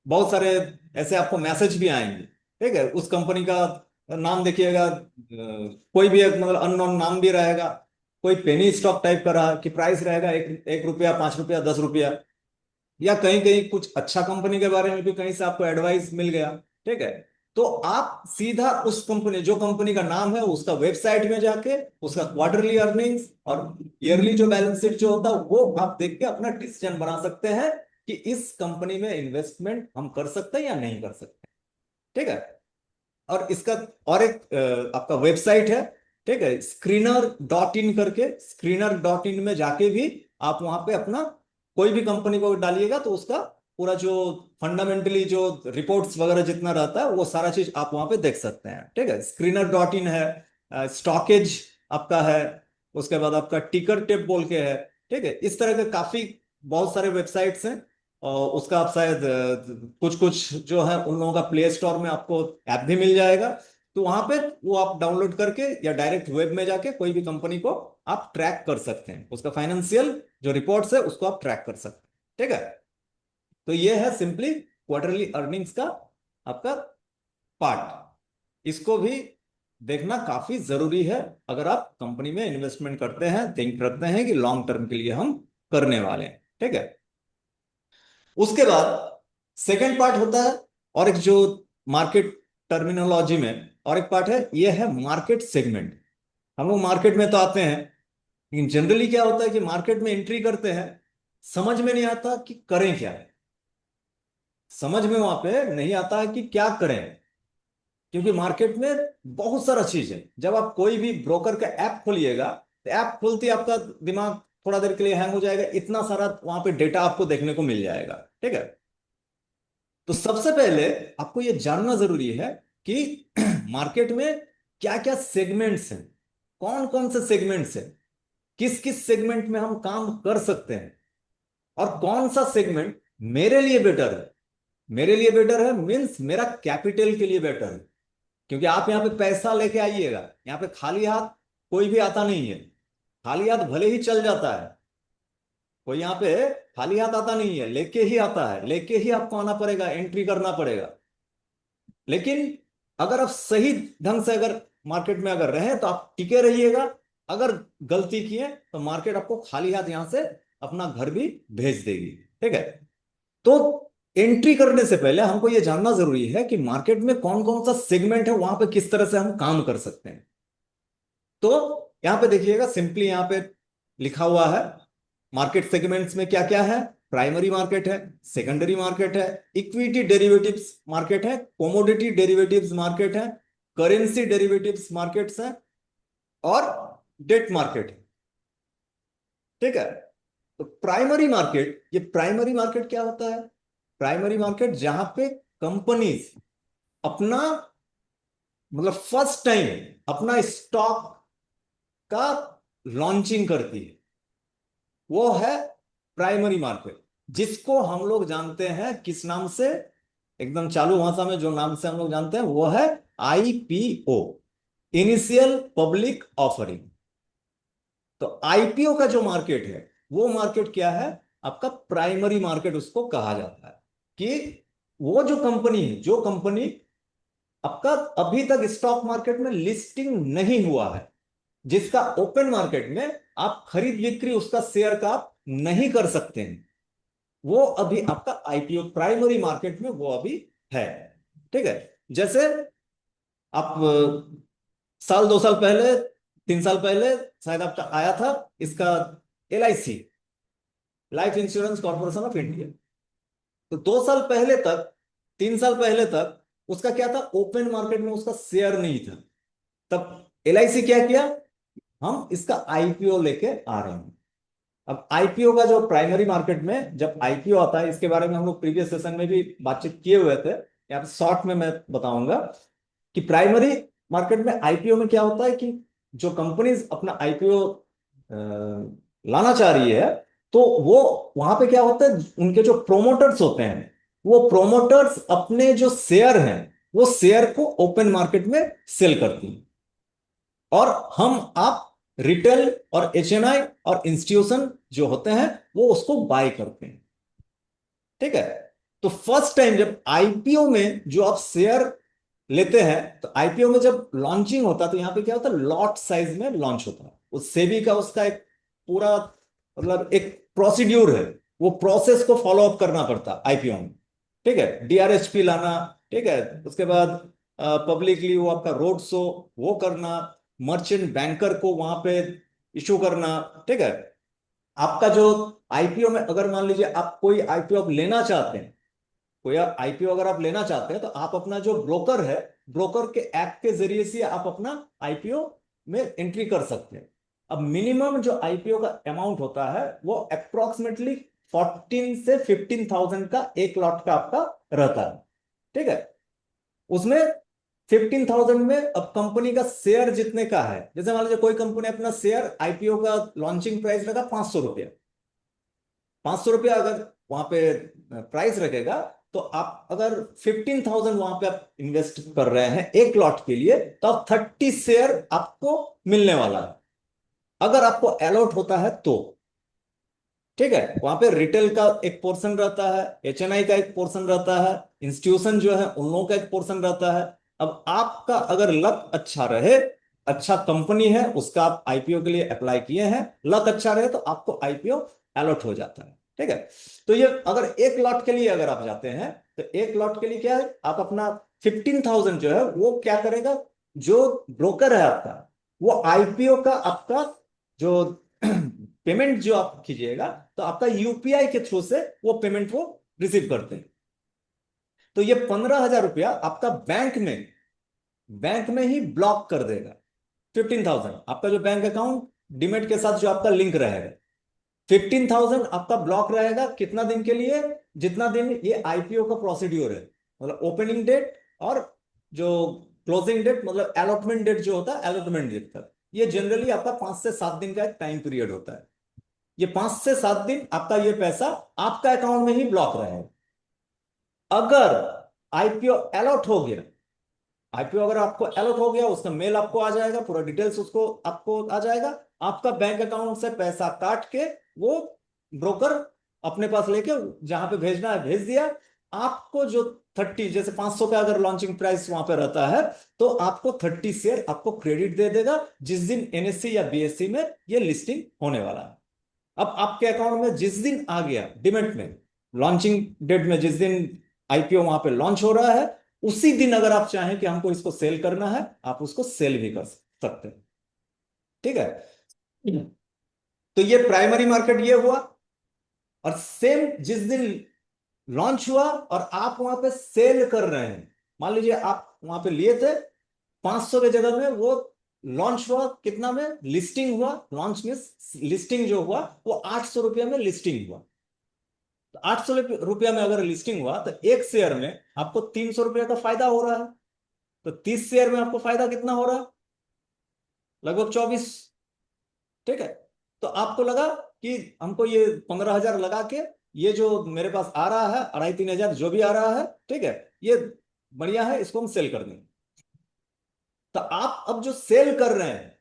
बहुत सारे ऐसे आपको मैसेज भी आएंगे। ठीक है, उस कंपनी का नाम देखिएगा, कोई भी एक मतलब अननोन नाम भी रहेगा, कोई पेनी स्टॉक टाइप का रहा कि प्राइस रहेगा 1 रुपया 5 रुपया 10 रुपया, या कहीं कहीं कुछ अच्छा कंपनी के बारे में भी कहीं से आपको एडवाइस मिल गया। ठीक है, तो आप सीधा उस कंपनी, जो कंपनी का नाम है, उसका वेबसाइट में जाके उसका क्वार्टरली अर्निंग्स और ईयरली जो बैलेंस शीट जो होता है, वो आप देख के अपना डिसीजन बना सकते हैं कि इस कंपनी में इन्वेस्टमेंट हम कर सकते हैं या नहीं कर सकते। ठीक है, और इसका और एक आपका वेबसाइट है, ठीक है, screener.in करके, screener.in में जाके भी आप वहां पे अपना कोई भी कंपनी को डालिएगा तो उसका पूरा जो फंडामेंटली जो रिपोर्ट्स वगैरह जितना रहता है, वो सारा चीज आप वहां पे देख सकते हैं। ठीक है, screener.in है, स्टॉकेज आपका है, उसके बाद आपका टिकर टेप बोल के है। ठीक है, इस तरह के काफी बहुत सारे वेबसाइट्स हैं। और उसका आप शायद कुछ कुछ जो है उन लोगों का प्ले स्टोर में आपको ऐप भी मिल जाएगा। तो वहां पे वो आप डाउनलोड करके या डायरेक्ट वेब में जाके कोई भी कंपनी को आप ट्रैक कर सकते हैं, उसका फाइनेंशियल जो रिपोर्ट्स है उसको आप ट्रैक कर सकते हैं। ठीक है, तो ये है सिंपली क्वार्टरली अर्निंग्स का आपका पार्ट। इसको भी देखना काफी जरूरी है अगर आप कंपनी में इन्वेस्टमेंट करते हैं, थिंक रखते हैं कि लॉन्ग टर्म के लिए हम करने वाले हैं। ठीक है, उसके बाद सेकंड पार्ट होता है, और एक जो मार्केट टर्मिनोलॉजी में और एक पार्ट है, ये है मार्केट सेगमेंट। हम लोग मार्केट में तो आते हैं, लेकिन जनरली क्या होता है कि मार्केट में एंट्री करते हैं, समझ में नहीं आता कि करें क्या है, समझ में वहां पे नहीं आता है कि क्या करें। क्योंकि मार्केट में बहुत सारा चीज है। जब आप कोई भी ब्रोकर का ऐप खोलिएगा, तो ऐप खोलते ही आपका दिमाग थोड़ा देर के लिए हैंग हो जाएगा, इतना सारा वहां पे डेटा आपको देखने को मिल जाएगा। ठीक है, तो सबसे पहले आपको यह जानना जरूरी है कि मार्केट में क्या क्या सेगमेंट्स हैं, कौन कौन से सेगमेंट्स हैं, किस किस सेगमेंट में हम काम कर सकते हैं, और कौन सा सेगमेंट मेरे लिए बेटर है। मेरे लिए बेटर है मीन्स मेरा कैपिटल के लिए बेटर है। क्योंकि आप यहाँ पे पैसा लेके आइएगा, यहाँ पे खाली हाथ कोई भी आता नहीं है। खाली हाथ भले ही चल जाता है, कोई यहाँ पे खाली हाथ आता नहीं है, लेके ही आता है, लेके ही आपको आना पड़ेगा, एंट्री करना पड़ेगा। लेकिन अगर आप सही ढंग से अगर मार्केट में अगर रहे तो आप टिके रहिएगा। अगर गलती किए तो मार्केट आपको खाली हाथ यहां से अपना घर भी भेज देगी। ठीक है, तो एंट्री करने से पहले हमको यह जानना जरूरी है कि मार्केट में कौन कौन सा सेगमेंट है, वहां पे किस तरह से हम काम कर सकते हैं। तो यहां पे देखिएगा, सिंपली यहां पे लिखा हुआ है मार्केट सेगमेंट्स में क्या क्या है। प्राइमरी मार्केट है, सेकेंडरी मार्केट है, इक्विटी डेरिवेटिव्स मार्केट है, कोमोडिटी डेरिवेटिव्स मार्केट है, करेंसी डेरिवेटिव्स मार्केट्स है, और डेट मार्केट है। ठीक है, तो प्राइमरी मार्केट, ये प्राइमरी मार्केट क्या होता है? प्राइमरी मार्केट जहां पे कंपनीज अपना मतलब फर्स्ट टाइम अपना स्टॉक का लॉन्चिंग करती है, वो है प्राइमरी मार्केट। जिसको हम लोग जानते हैं किस नाम से, एकदम चालू भाषा में जो नाम से हम लोग जानते हैं वो है आईपीओ, इनिशियल पब्लिक ऑफरिंग। तो आईपीओ का जो मार्केट है, वो मार्केट क्या है? आपका प्राइमरी मार्केट उसको कहा जाता है। कि वो जो कंपनी है, जो कंपनी आपका अभी तक स्टॉक मार्केट में लिस्टिंग नहीं हुआ है, जिसका ओपन मार्केट में आप खरीद बिक्री उसका शेयर का आप नहीं कर सकते हैं, वो अभी आपका आईपीओ प्राइमरी मार्केट में वो अभी है। ठीक है। जैसे आप साल 2 साल पहले, 3 साल पहले शायद आपका आया था इसका LIC, life insurance corporation of India. तो 2 साल पहले तक, 3 साल पहले तक उसका क्या था, ओपन मार्केट में उसका शेयर नहीं था। तब एलआईसी क्या किया, हम इसका आईपीओ लेके आ रहे हैं। अब आईपीओ का जो प्राइमरी मार्केट में जब आईपीओ आता है, इसके बारे में हम लोग प्रीवियस सेशन में भी बातचीत किए हुए थे, यहाँ पे शॉर्ट में मैं बताऊंगा कि प्राइमरी मार्केट में आईपीओ में क्या होता है कि जो कंपनीज अपना आईपीओ लाना चाह रही है, तो वो वहां पे क्या होता है, उनके जो प्रोमोटर्स होते हैं, वो प्रोमोटर्स अपने जो शेयर हैं वो शेयर को ओपन मार्केट में सेल करती हैं, और हम आप रिटेल और एचएनआई और इंस्टीट्यूशन जो होते हैं वो उसको बाय करते हैं। ठीक है। तो फर्स्ट टाइम जब आईपीओ में जो आप शेयर लेते हैं, तो आईपीओ में जब लॉन्चिंग होता है तो यहां पे क्या होता है, लॉट साइज में लॉन्च होता है। उस सेबी का उसका एक पूरा मतलब एक प्रोसीड्यूर है, वो प्रोसेस को फॉलो अप करना पड़ता है आईपीओ में। ठीक है। डीआरएचपी लाना, ठीक है, उसके बाद पब्लिकली वो आपका रोड शो वो करना, मर्चेंट बैंकर को वहां पे इशू करना। ठीक है। आपका जो आईपीओ में अगर मान लीजिए आप कोई आईपीओ आप लेना चाहते हैं, कोई आईपीओ अगर आप लेना चाहते हैं, तो आप अपना जो ब्रोकर है, ब्रोकर के ऐप के जरिए से आप अपना आईपीओ में एंट्री कर सकते हैं। अब मिनिमम जो आईपीओ का अमाउंट होता है वो अप्रोक्सीमेटली 14 से 15,000 का एक लॉट का आपका रहता है। ठीक है। उसमें 15,000 में अब कंपनी का शेयर जितने का है, जैसे मान लीजिए कोई कंपनी अपना शेयर आईपीओ का लॉन्चिंग प्राइस लगा 500 रुपया, 500 रुपया अगर वहां पे प्राइस रखेगा, तो आप अगर 15,000 वहां पे आप इन्वेस्ट कर रहे हैं एक लॉट के लिए, तो आप 30 शेयर आपको मिलने वाला है, अगर आपको अलॉट होता है तो। ठीक है। वहां पे रिटेल का एक पोर्शन रहता है, एचएनआई का एक पोर्शन रहता है, इंस्टीट्यूशन जो है उन लोगों का एक पोर्शन रहता है। अब आपका अगर लक अच्छा रहे, अच्छा कंपनी है उसका आप आईपीओ के लिए अप्लाई किए हैं, लक अच्छा रहे तो आपको आईपीओ अलॉट हो जाता है। ठीक है। तो ये अगर एक लॉट के लिए अगर आप जाते हैं, तो एक लॉट के लिए क्या है, आप अपना 15,000 जो है वो क्या करेगा, जो ब्रोकर है आपका, वो आईपीओ का आपका जो पेमेंट जो आप कीजिएगा, तो आपका यूपीआई के थ्रू से वो पेमेंट वो रिसीव करते हैं। तो ये 15,000 रुपया आपका बैंक में ही ब्लॉक कर देगा। 15,000 आपका जो बैंक अकाउंट डीमेट के साथ जो आपका लिंक रहेगा, 15,000 आपका ब्लॉक रहेगा कितना दिन के लिए, जितना दिन ये आईपीओ का प्रोसीड्यूर है, मतलब ओपनिंग डेट और जो क्लोजिंग डेट, मतलब अलॉटमेंट डेट जो होता है, अलॉटमेंट डेट तक। ये जनरली आपका 5 से 7 दिन का एक टाइम पीरियड होता है। ये 5 से 7 दिन आपका ये पैसा आपका अकाउंट में ही ब्लॉक रहेगा। अगर आईपीओ अलॉट हो गया, आईपीओ अगर आपको अलॉट हो गया, उसका मेल आपको आ जाएगा, पूरा डिटेल्स उसको आपको आ जाएगा, आपका बैंक अकाउंट से पैसा काट के वो ब्रोकर अपने पास लेके जहां पे भेजना है भेज दिया। आपको जो 30, जैसे 500 का अगर लॉन्चिंग प्राइस वहां पे रहता है, तो आपको 30 शेयर आपको क्रेडिट दे देगा जिस दिन एनएससी या बीएससी में ये लिस्टिंग होने वाला है। अब आपके अकाउंट में जिस दिन आ गया डिमेट में, लॉन्चिंग डेट में जिस दिन आईपीओ वहां पे लॉन्च हो रहा है, उसी दिन अगर आप चाहें कि हमको इसको सेल करना है, आप उसको सेल भी कर सकते हैं। ठीक है। तो ये प्राइमरी मार्केट ये हुआ। और सेम जिस दिन लॉन्च हुआ और आप वहां पे सेल कर रहे हैं, मान लीजिए आप वहां पे लिए थे 500 के जगह में, वो लॉन्च हुआ कितना में, लिस्टिंग हुआ, लॉन्च में लिस्टिंग जो हुआ वो 800 रुपया में लिस्टिंग हुआ। तो 800 रुपया में अगर लिस्टिंग हुआ, तो एक शेयर में आपको 300 रुपया का फायदा हो रहा है। तो 30 शेयर में आपको फायदा कितना हो रहा है, लगभग 24। ठीक है। तो आपको लगा कि हमको ये 15,000 लगा के, ये जो मेरे पास आ रहा है 2,500-3,000 जो भी आ रहा है, ठीक है, ये बढ़िया है, इसको हम सेल कर देंगे। तो आप अब जो सेल कर रहे हैं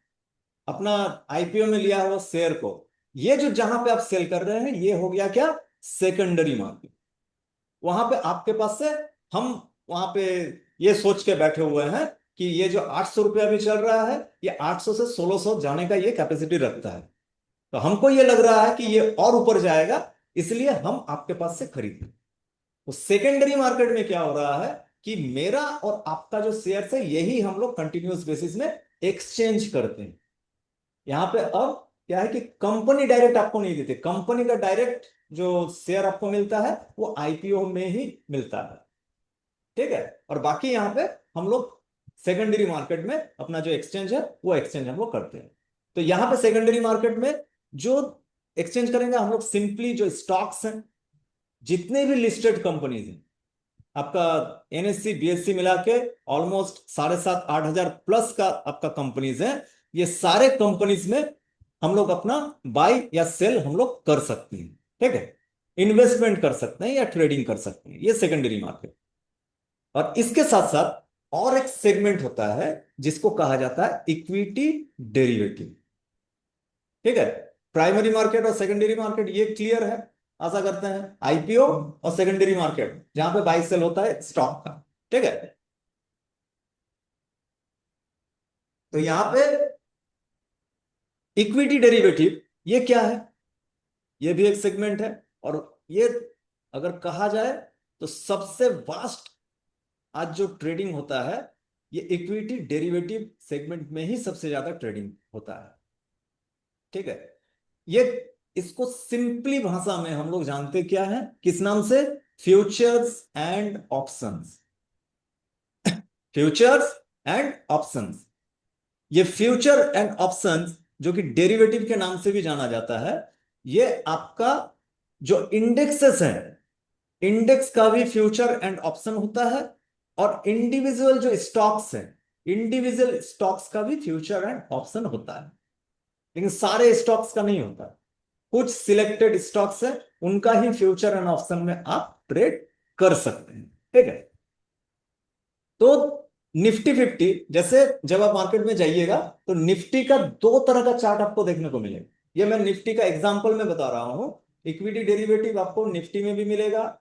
अपना आईपीओ में लिया हुआ शेयर को, ये जो जहां पे आप सेल कर रहे हैं, ये हो गया क्या, सेकेंडरी मार्केट। वहां पे आपके पास से हम वहां पे ये सोच के बैठे हुए हैं कि ये जो 800 रुपया भी चल रहा है, ये 800 से 1600 जाने का ये कैपेसिटी रखता है, तो हमको ये लग रहा है कि ये और ऊपर जाएगा, इसलिए हम आपके पास से खरीदें। तो सेकेंडरी मार्केट में क्या हो रहा है कि मेरा और आपका जो शेयर है यही हम लोग कंटिन्यूअस बेसिस में एक्सचेंज करते हैं। यहां पे अब क्या है कि कंपनी डायरेक्ट आपको नहीं देती, कंपनी का डायरेक्ट जो शेयर आपको मिलता है वो आईपीओ में ही मिलता है, ठीक है। और बाकी यहां पे हम लोग सेकेंडरी मार्केट में अपना जो एक्सचेंज है वो एक्सचेंज हम लोग करते हैं। तो यहां पे सेकेंडरी मार्केट में जो एक्सचेंज करेंगे हम लोग, सिंपली जो स्टॉक्स हैं, जितने भी लिस्टेड कंपनीज हैं, आपका एनएससी बीएससी मिला के ऑलमोस्ट 7,500 8,000 प्लस का आपका कंपनीज है, ये सारे कंपनीज में हम लोग अपना बाय या सेल हम लोग कर सकते हैं, ठीक है। इन्वेस्टमेंट कर सकते हैं या ट्रेडिंग कर सकते हैं, ये सेकेंडरी मार्केट। और इसके साथ साथ और एक सेगमेंट होता है जिसको कहा जाता है इक्विटी डेरिवेटिव, ठीक है। प्राइमरी मार्केट और सेकेंडरी मार्केट ये क्लियर है, आशा करते हैं। आईपीओ और सेकेंडरी मार्केट जहां पे बाई सेल होता है स्टॉक का, ठीक है। तो यहां पे इक्विटी डेरिवेटिव ये क्या है, ये भी एक सेगमेंट है। और ये अगर कहा जाए तो सबसे वास्ट आज जो ट्रेडिंग होता है, ये इक्विटी डेरिवेटिव सेगमेंट में ही सबसे ज्यादा ट्रेडिंग होता है, ठीक है। ये इसको सिंपली भाषा में हम लोग जानते क्या है, किस नाम से? Futures and options. Futures and options, ये फ्यूचर एंड ऑप्शंस जो कि डेरिवेटिव के नाम से भी जाना जाता है, ये आपका जो इंडेक्सेस है, इंडेक्स का भी फ्यूचर एंड ऑप्शन होता है। और इंडिविजुअल जो स्टॉक्स हैं, इंडिविजुअल स्टॉक्स का भी फ्यूचर एंड ऑप्शन होता है, लेकिन सारे स्टॉक्स का नहीं होता। कुछ सिलेक्टेड स्टॉक्स है, उनका ही फ्यूचर एंड ऑप्शन में आप ट्रेड कर सकते हैं, ठीक है। तो निफ्टी 50, जैसे जब आप मार्केट में जाइएगा तो निफ्टी का दो तरह का चार्ट आपको देखने को मिलेगा। ये मैं निफ्टी का एग्जांपल में बता रहा हूं। इक्विटी डेरिवेटिव आपको निफ्टी में भी मिलेगा,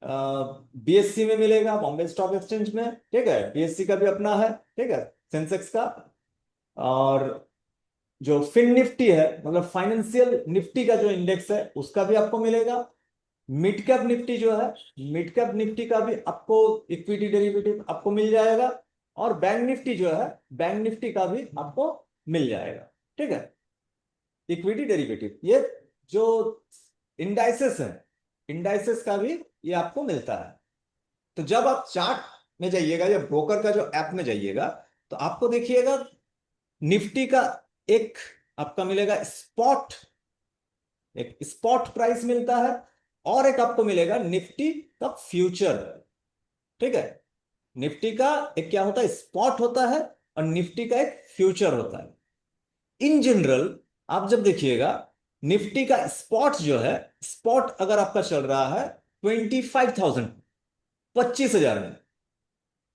बीएससी में मिलेगा, बॉम्बे स्टॉक एक्सचेंज में, ठीक है। बीएससी का भी अपना है, ठीक है, सेंसेक्स का। और जो फिन निफ्टी है, मतलब फाइनेंशियल निफ्टी का जो इंडेक्स है, उसका भी आपको मिलेगा। मिड कैप निफ्टी जो है, मिड कैप निफ्टी का भी आपको इक्विटी डेरिवेटिव आपको मिल जाएगा। और बैंक निफ्टी जो है, बैंक निफ्टी का भी आपको मिल जाएगा, ठीक है। इक्विटी डेरिवेटिव ये जो इंडाइसेस है, इंडाइसेस का भी ये आपको मिलता है। तो जब आप चार्ट में जाइएगा या ब्रोकर का जो ऐप में जाइएगा, तो आपको देखिएगा निफ्टी का एक आपका मिलेगा स्पॉट, एक स्पॉट प्राइस मिलता है, और एक आपको मिलेगा निफ्टी का फ्यूचर, ठीक है। निफ्टी का एक क्या होता है, स्पॉट होता है, और निफ्टी का एक फ्यूचर होता है। इन जनरल आप जब देखिएगा, निफ्टी का स्पॉट जो है, स्पॉट अगर आपका चल रहा है 25,000, 25,000 में,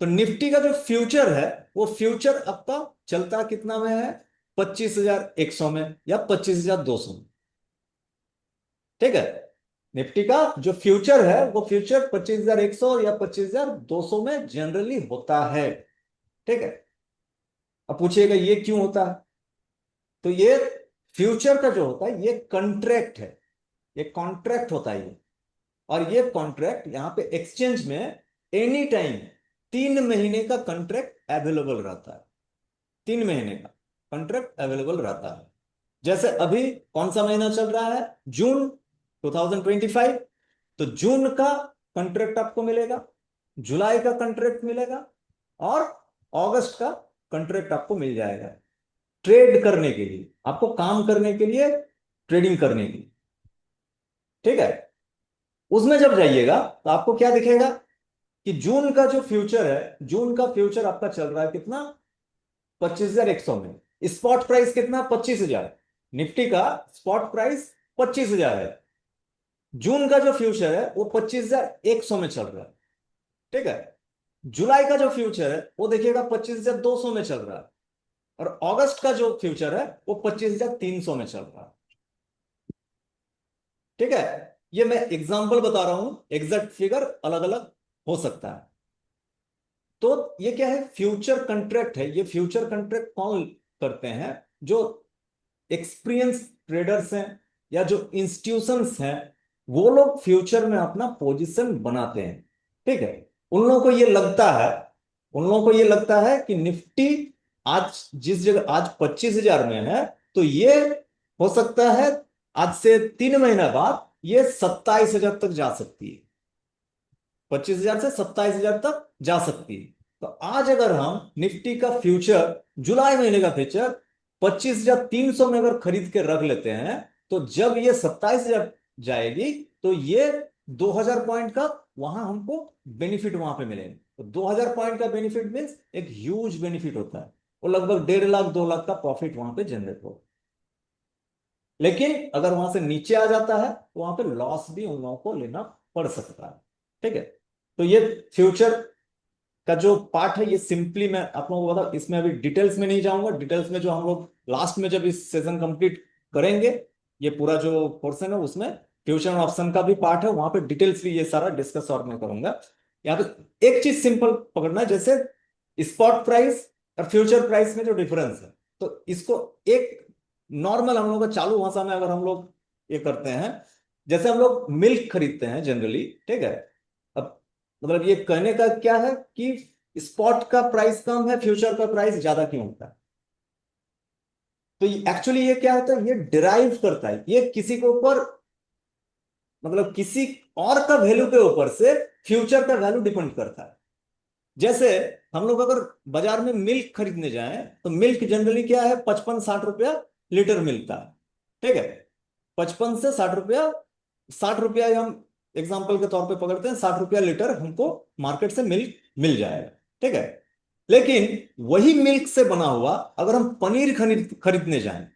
तो निफ्टी का जो फ्यूचर है, वो फ्यूचर आपका चलता कितना में है? 25,100 में या 25,200 में, ठीक है। निफ्टी का जो फ्यूचर है वो फ्यूचर 25,100 या 25,200 में जनरली होता है, ठीक है। अब पूछिएगा ये क्यों होता है? तो ये फ्यूचर का जो होता है ये कॉन्ट्रैक्ट है, ये कॉन्ट्रैक्ट होता है ये। और ये कॉन्ट्रैक्ट यहां पे एक्सचेंज में एनी टाइम 3 महीने का कॉन्ट्रैक्ट अवेलेबल रहता है, 3 महीने का कॉन्ट्रैक्ट अवेलेबल रहता है। जैसे अभी कौन सा महीना चल रहा है? जून 2025। तो जून का कॉन्ट्रैक्ट आपको मिलेगा, जुलाई का कॉन्ट्रैक्ट मिलेगा, और अगस्त का कॉन्ट्रैक्ट आपको मिल जाएगा, ट्रेड करने के लिए, आपको काम करने के लिए, ट्रेडिंग करने के लिए, ठीक है। उसमें जब जाइएगा तो आपको क्या दिखेगा कि जून का जो फ्यूचर है, जून का फ्यूचर आपका चल रहा है कितना? 25,100 में। स्पॉट प्राइस कितना? 25,000। निफ्टी का स्पॉट प्राइस 25,000 है। जून का जो फ्यूचर है वो 25,100 में चल रहा है, ठीक है। जुलाई का जो फ्यूचर है वो देखिएगा 25,200 में चल रहा है। और अगस्त का जो फ्यूचर है वो 25,300 में चल रहा है, ठीक है। ये मैं एग्जांपल बता रहा हूं, एग्जैक्ट फिगर अलग अलग हो सकता है। तो ये क्या है, फ्यूचर कंट्रैक्ट है। ये फ्यूचर कंट्रैक्ट कौन करते हैं? जो एक्सपीरियंस ट्रेडर्स हैं या जो इंस्टीट्यूशंस हैं, वो लोग फ्यूचर में अपना पोजीशन बनाते हैं। ठीक है। उन लोगों को ये लगता है, उन लोगों को ये लगता है कि निफ्टी आज जिस जगह आज 25,000 में है, तो ये हो सकता है आज से 3 महीना बाद ये 27,000 तक जा सकती है। 25,000 से 27,000 तक जा सकती है। तो आज अगर हम निफ्टी का फ्यूचर, जुलाई महीने का फ्यूचर 25,300 में अगर खरीद के रख लेते हैं, तो जब ये 27,000 जाएगी, तो ये 2,000 पॉइंट का वहां हमको बेनिफिट वहां पे मिलेगा। तो 2,000 पॉइंट का बेनिफिट मीन्स एक ह्यूज बेनिफिट होता है। वो लगभग 1.5 लाख 2 लाख का प्रॉफिट वहां पे जनरेट होगा। लेकिन अगर वहां से नीचे आ जाता है, तो वहां पे लॉस भी उन लोगों को लेना पड़ सकता है। ठीक है। तो ये फ्यूचर का जो पार्ट है, ये सिंपली मैं आप लोगों को बता, इसमें अभी डिटेल्स में नहीं जाऊंगा। डिटेल्स में जो हम लोग लास्ट में जब इस सेशन कंप्लीट करेंगे, ये पूरा जो पोर्शन है उसमें फ्यूचर एंड ऑप्शन का भी पार्ट है, वहां पे डिटेल्स भी ये सारा डिस्कस और मैं करूंगा। यहाँ पे एक चीज सिंपल पकड़ना है, जैसे स्पॉट प्राइस और फ्यूचर प्राइस में जो डिफरेंस है, तो इसको एक नॉर्मल हम लोग का चालू भाषा में अगर हम लोग ये करते हैं, जैसे हम लोग मिल्क खरीदते हैं जनरली। ठीक है। अब मतलब ये कहने का क्या है कि स्पॉट का प्राइस कम है, फ्यूचर का प्राइस ज्यादा क्यों होता है? तो एक्चुअली ये क्या होता है, ये डिराइव करता है, ये किसी के ऊपर, मतलब किसी और का वैल्यू के ऊपर से फ्यूचर का वैल्यू डिपेंड करता है। जैसे हम लोग अगर बाजार में मिल्क खरीदने जाएं, तो मिल्क जनरली क्या है, 55-60 रुपया लीटर मिलता है। ठीक है। 55 से 60 रुपया, 60 रुपया हम एग्जाम्पल के तौर पे पकड़ते हैं, 60 रुपया लीटर हमको मार्केट से मिल्क मिल जाएगा। ठीक है। लेकिन वही मिल्क से बना हुआ अगर हम पनीर खरीदने जाएं,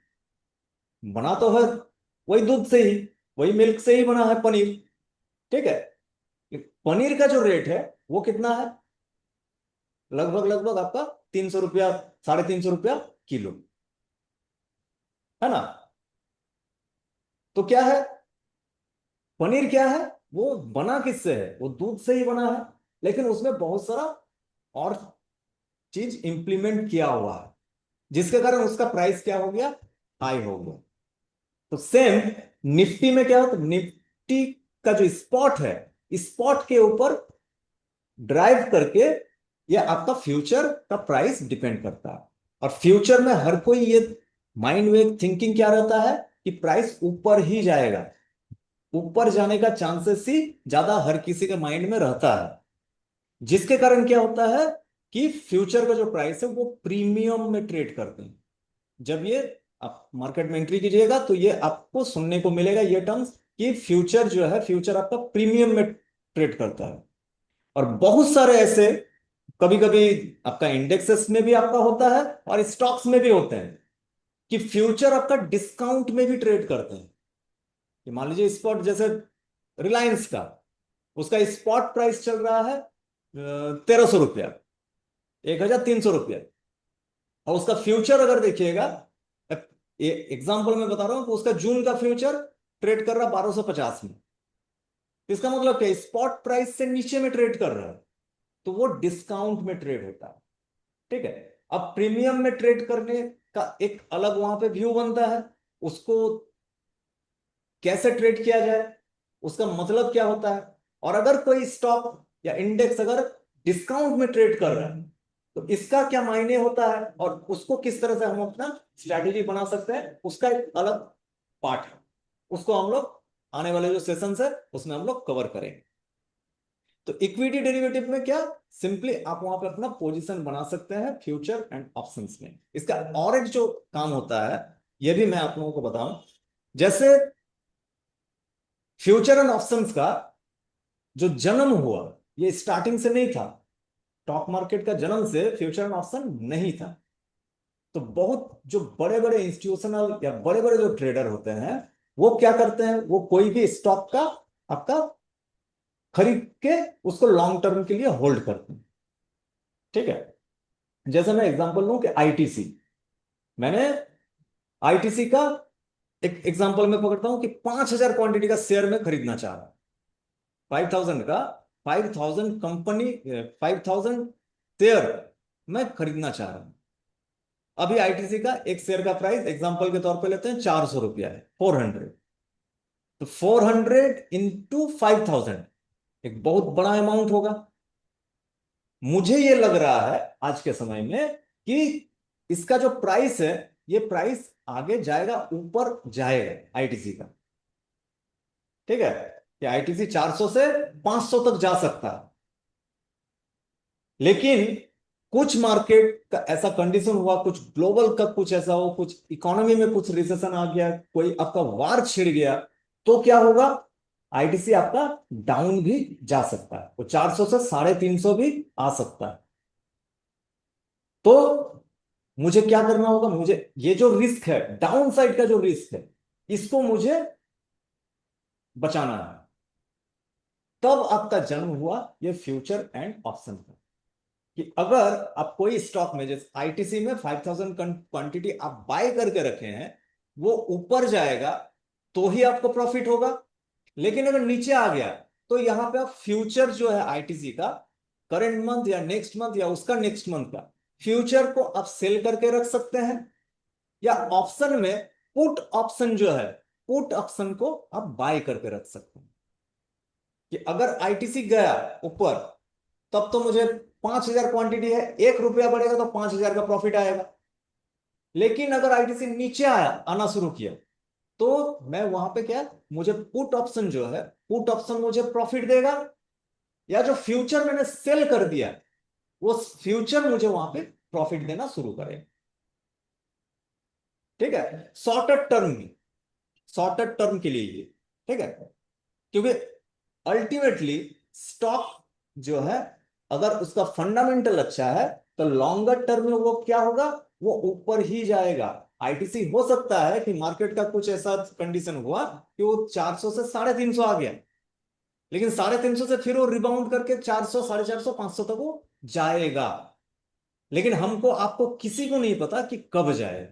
बना तो है वही दूध से ही, वही मिल्क से ही बना है पनीर। ठीक है। पनीर का जो रेट है वो कितना है, लगभग लगभग आपका 300 रुपया, 350 रुपया किलो, है ना? तो क्या है, पनीर क्या है, वो बना किससे है, वो दूध से ही बना है, लेकिन उसमें बहुत सारा और चीज इंप्लीमेंट किया हुआ है, जिसके कारण उसका प्राइस क्या हो गया, हाई हो गया। तो सेम निफ्टी में क्या होता है, निफ्टी का जो स्पॉट है, स्पॉट के ऊपर ड्राइव करके ये आपका फ्यूचर का प्राइस डिपेंड करता है। और फ्यूचर में हर कोई ये माइंड में थिंकिंग क्या रहता है कि प्राइस ऊपर ही जाएगा, ऊपर जाने का चांसेस ही ज्यादा हर किसी के माइंड में रहता है। जिसके कारण क्या होता है कि फ्यूचर का जो प्राइस है वो प्रीमियम में ट्रेड करते हैं। जब ये आप मार्केट में एंट्री कीजिएगा, तो ये आपको सुनने को मिलेगा ये टर्म्स कि फ्यूचर जो है, फ्यूचर आपका प्रीमियम में ट्रेड करता है। और बहुत सारे ऐसे, कभी कभी आपका इंडेक्सेस में भी आपका होता है और स्टॉक्स में भी होते हैं, कि फ्यूचर आपका डिस्काउंट में भी ट्रेड करते हैं। कि मान लीजिए स्पॉट जैसे रिलायंस का, उसका स्पॉट प्राइस चल रहा है 1,300 रुपया, 1,300 रुपया। और उसका फ्यूचर अगर देखिएगा, एग्जाम्पल मैं बता रहा हूं कि उसका जून का फ्यूचर ट्रेड कर रहा 1,250 में। इसका मतलब क्या, स्पॉट प्राइस से नीचे में ट्रेड कर रहा है, तो वो डिस्काउंट में ट्रेड होता है। ठीक है। अब प्रीमियम में ट्रेड करने का एक अलग वहां पे व्यू बनता है, उसको कैसे ट्रेड किया जाए, उसका मतलब क्या होता है। और अगर कोई स्टॉक या इंडेक्स अगर डिस्काउंट में ट्रेड कर रहा है, तो इसका क्या मायने होता है और उसको किस तरह से हम अपना स्ट्रैटेजी बना सकते हैं, उसका एक अलग पार्ट है। उसको हम लोग आने वाले जो सेशंस है उसमें हम लोग कवर करेंगे। तो इक्विटी डेरिवेटिव में क्या, सिंपली आप वहां पे अपना पोजीशन बना सकते हैं फ्यूचर एंड ऑप्शंस में। इसका और एक जो काम होता है, ये भी मैं आप लोगों को बताऊं। जैसे फ्यूचर एंड ऑप्शंस का जो जन्म हुआ, ये स्टार्टिंग से नहीं था। स्टॉक मार्केट का जन्म से फ्यूचर एंड ऑप्शन नहीं था। तो बहुत जो बड़े बड़े इंस्टीट्यूशनल या बड़े बड़े जो ट्रेडर होते हैं, वो क्या करते हैं, वो कोई भी स्टॉक का आपका खरीद के उसको लॉन्ग टर्म के लिए होल्ड करते हैं। ठीक है। जैसे मैं एग्जांपल लूं कि आईटीसी, मैंने आईटीसी का एक एग्जांपल में पकड़ता हूं कि 5,000 क्वांटिटी का शेयर में खरीदना चाह रहा, 5,000 का, 5,000 कंपनी, 5,000 शेयर मैं खरीदना चाह रहा हूं। अभी आईटीसी का एक शेयर का प्राइस एग्जांपल के तौर पे लेते हैं, 400 रुपया है, 400। तो 400 × 5,000 एक बहुत बड़ा अमाउंट होगा। मुझे ये लग रहा है आज के समय में कि इसका जो प्राइस है, ये प्राइस आगे जाएगा, ऊपर जाएगा आईटीसी का। ठीक है, कि आईटीसी 400 से 500 तक जा सकता है। लेकिन कुछ मार्केट का ऐसा कंडीशन हुआ, कुछ ग्लोबल का कुछ ऐसा हो, कुछ इकोनॉमी में कुछ रिसेशन आ गया, कोई आपका वार छिड़ गया, तो क्या होगा, आईटीसी आपका डाउन भी जा सकता है, वो 400 से 350 भी आ सकता है। तो मुझे क्या करना होगा, मुझे ये जो रिस्क है, डाउन साइड का जो रिस्क है, इसको मुझे बचाना है। तब आपका जन्म हुआ ये फ्यूचर एंड ऑप्शन का, कि अगर आप कोई स्टॉक में, जैसे आईटीसी में 5,000 क्वांटिटी आप बाय करके रखे हैं, वो ऊपर जाएगा तो ही आपको प्रॉफिट होगा। लेकिन अगर नीचे आ गया, तो यहां पे आप फ्यूचर जो है आईटीसी का, करंट मंथ या नेक्स्ट मंथ या उसका नेक्स्ट मंथ का फ्यूचर को आप सेल करके रख सकते हैं, या ऑप्शन में पुट ऑप्शन जो है, पुट ऑप्शन को आप बाय करके रख सकते हैं, कि अगर आईटीसी गया ऊपर, तब तो मुझे 5,000 क्वांटिटी है, 1 रुपया बढ़ेगा तो 5,000 का प्रॉफिट आएगा। लेकिन अगर आईटीसी नीचे आया, आना शुरू किया, तो मैं वहां पे क्या, मुझे पुट ऑप्शन जो है, पुट ऑप्शन मुझे प्रॉफिट देगा, या जो फ्यूचर मैंने सेल कर दिया, वो फ्यूचर मुझे वहां पे प्रॉफिट देना शुरू करेगा। ठीक है, शॉर्टर टर्म में, शॉर्टर टर्म के लिए ये ठीक है, क्योंकि अल्टीमेटली स्टॉक जो है, अगर उसका फंडामेंटल अच्छा है, तो लॉन्गर टर्म में वो क्या होगा, वो ऊपर ही जाएगा। आईटीसी हो सकता है कि मार्केट का कुछ ऐसा कंडीशन हुआ कि वो 400 से 350 आ गया, लेकिन 350 से फिर वो रिबाउंड करके 400, 450, 500 तक वो जाएगा। लेकिन हमको, आपको किसी को नहीं पता कि कब जाए।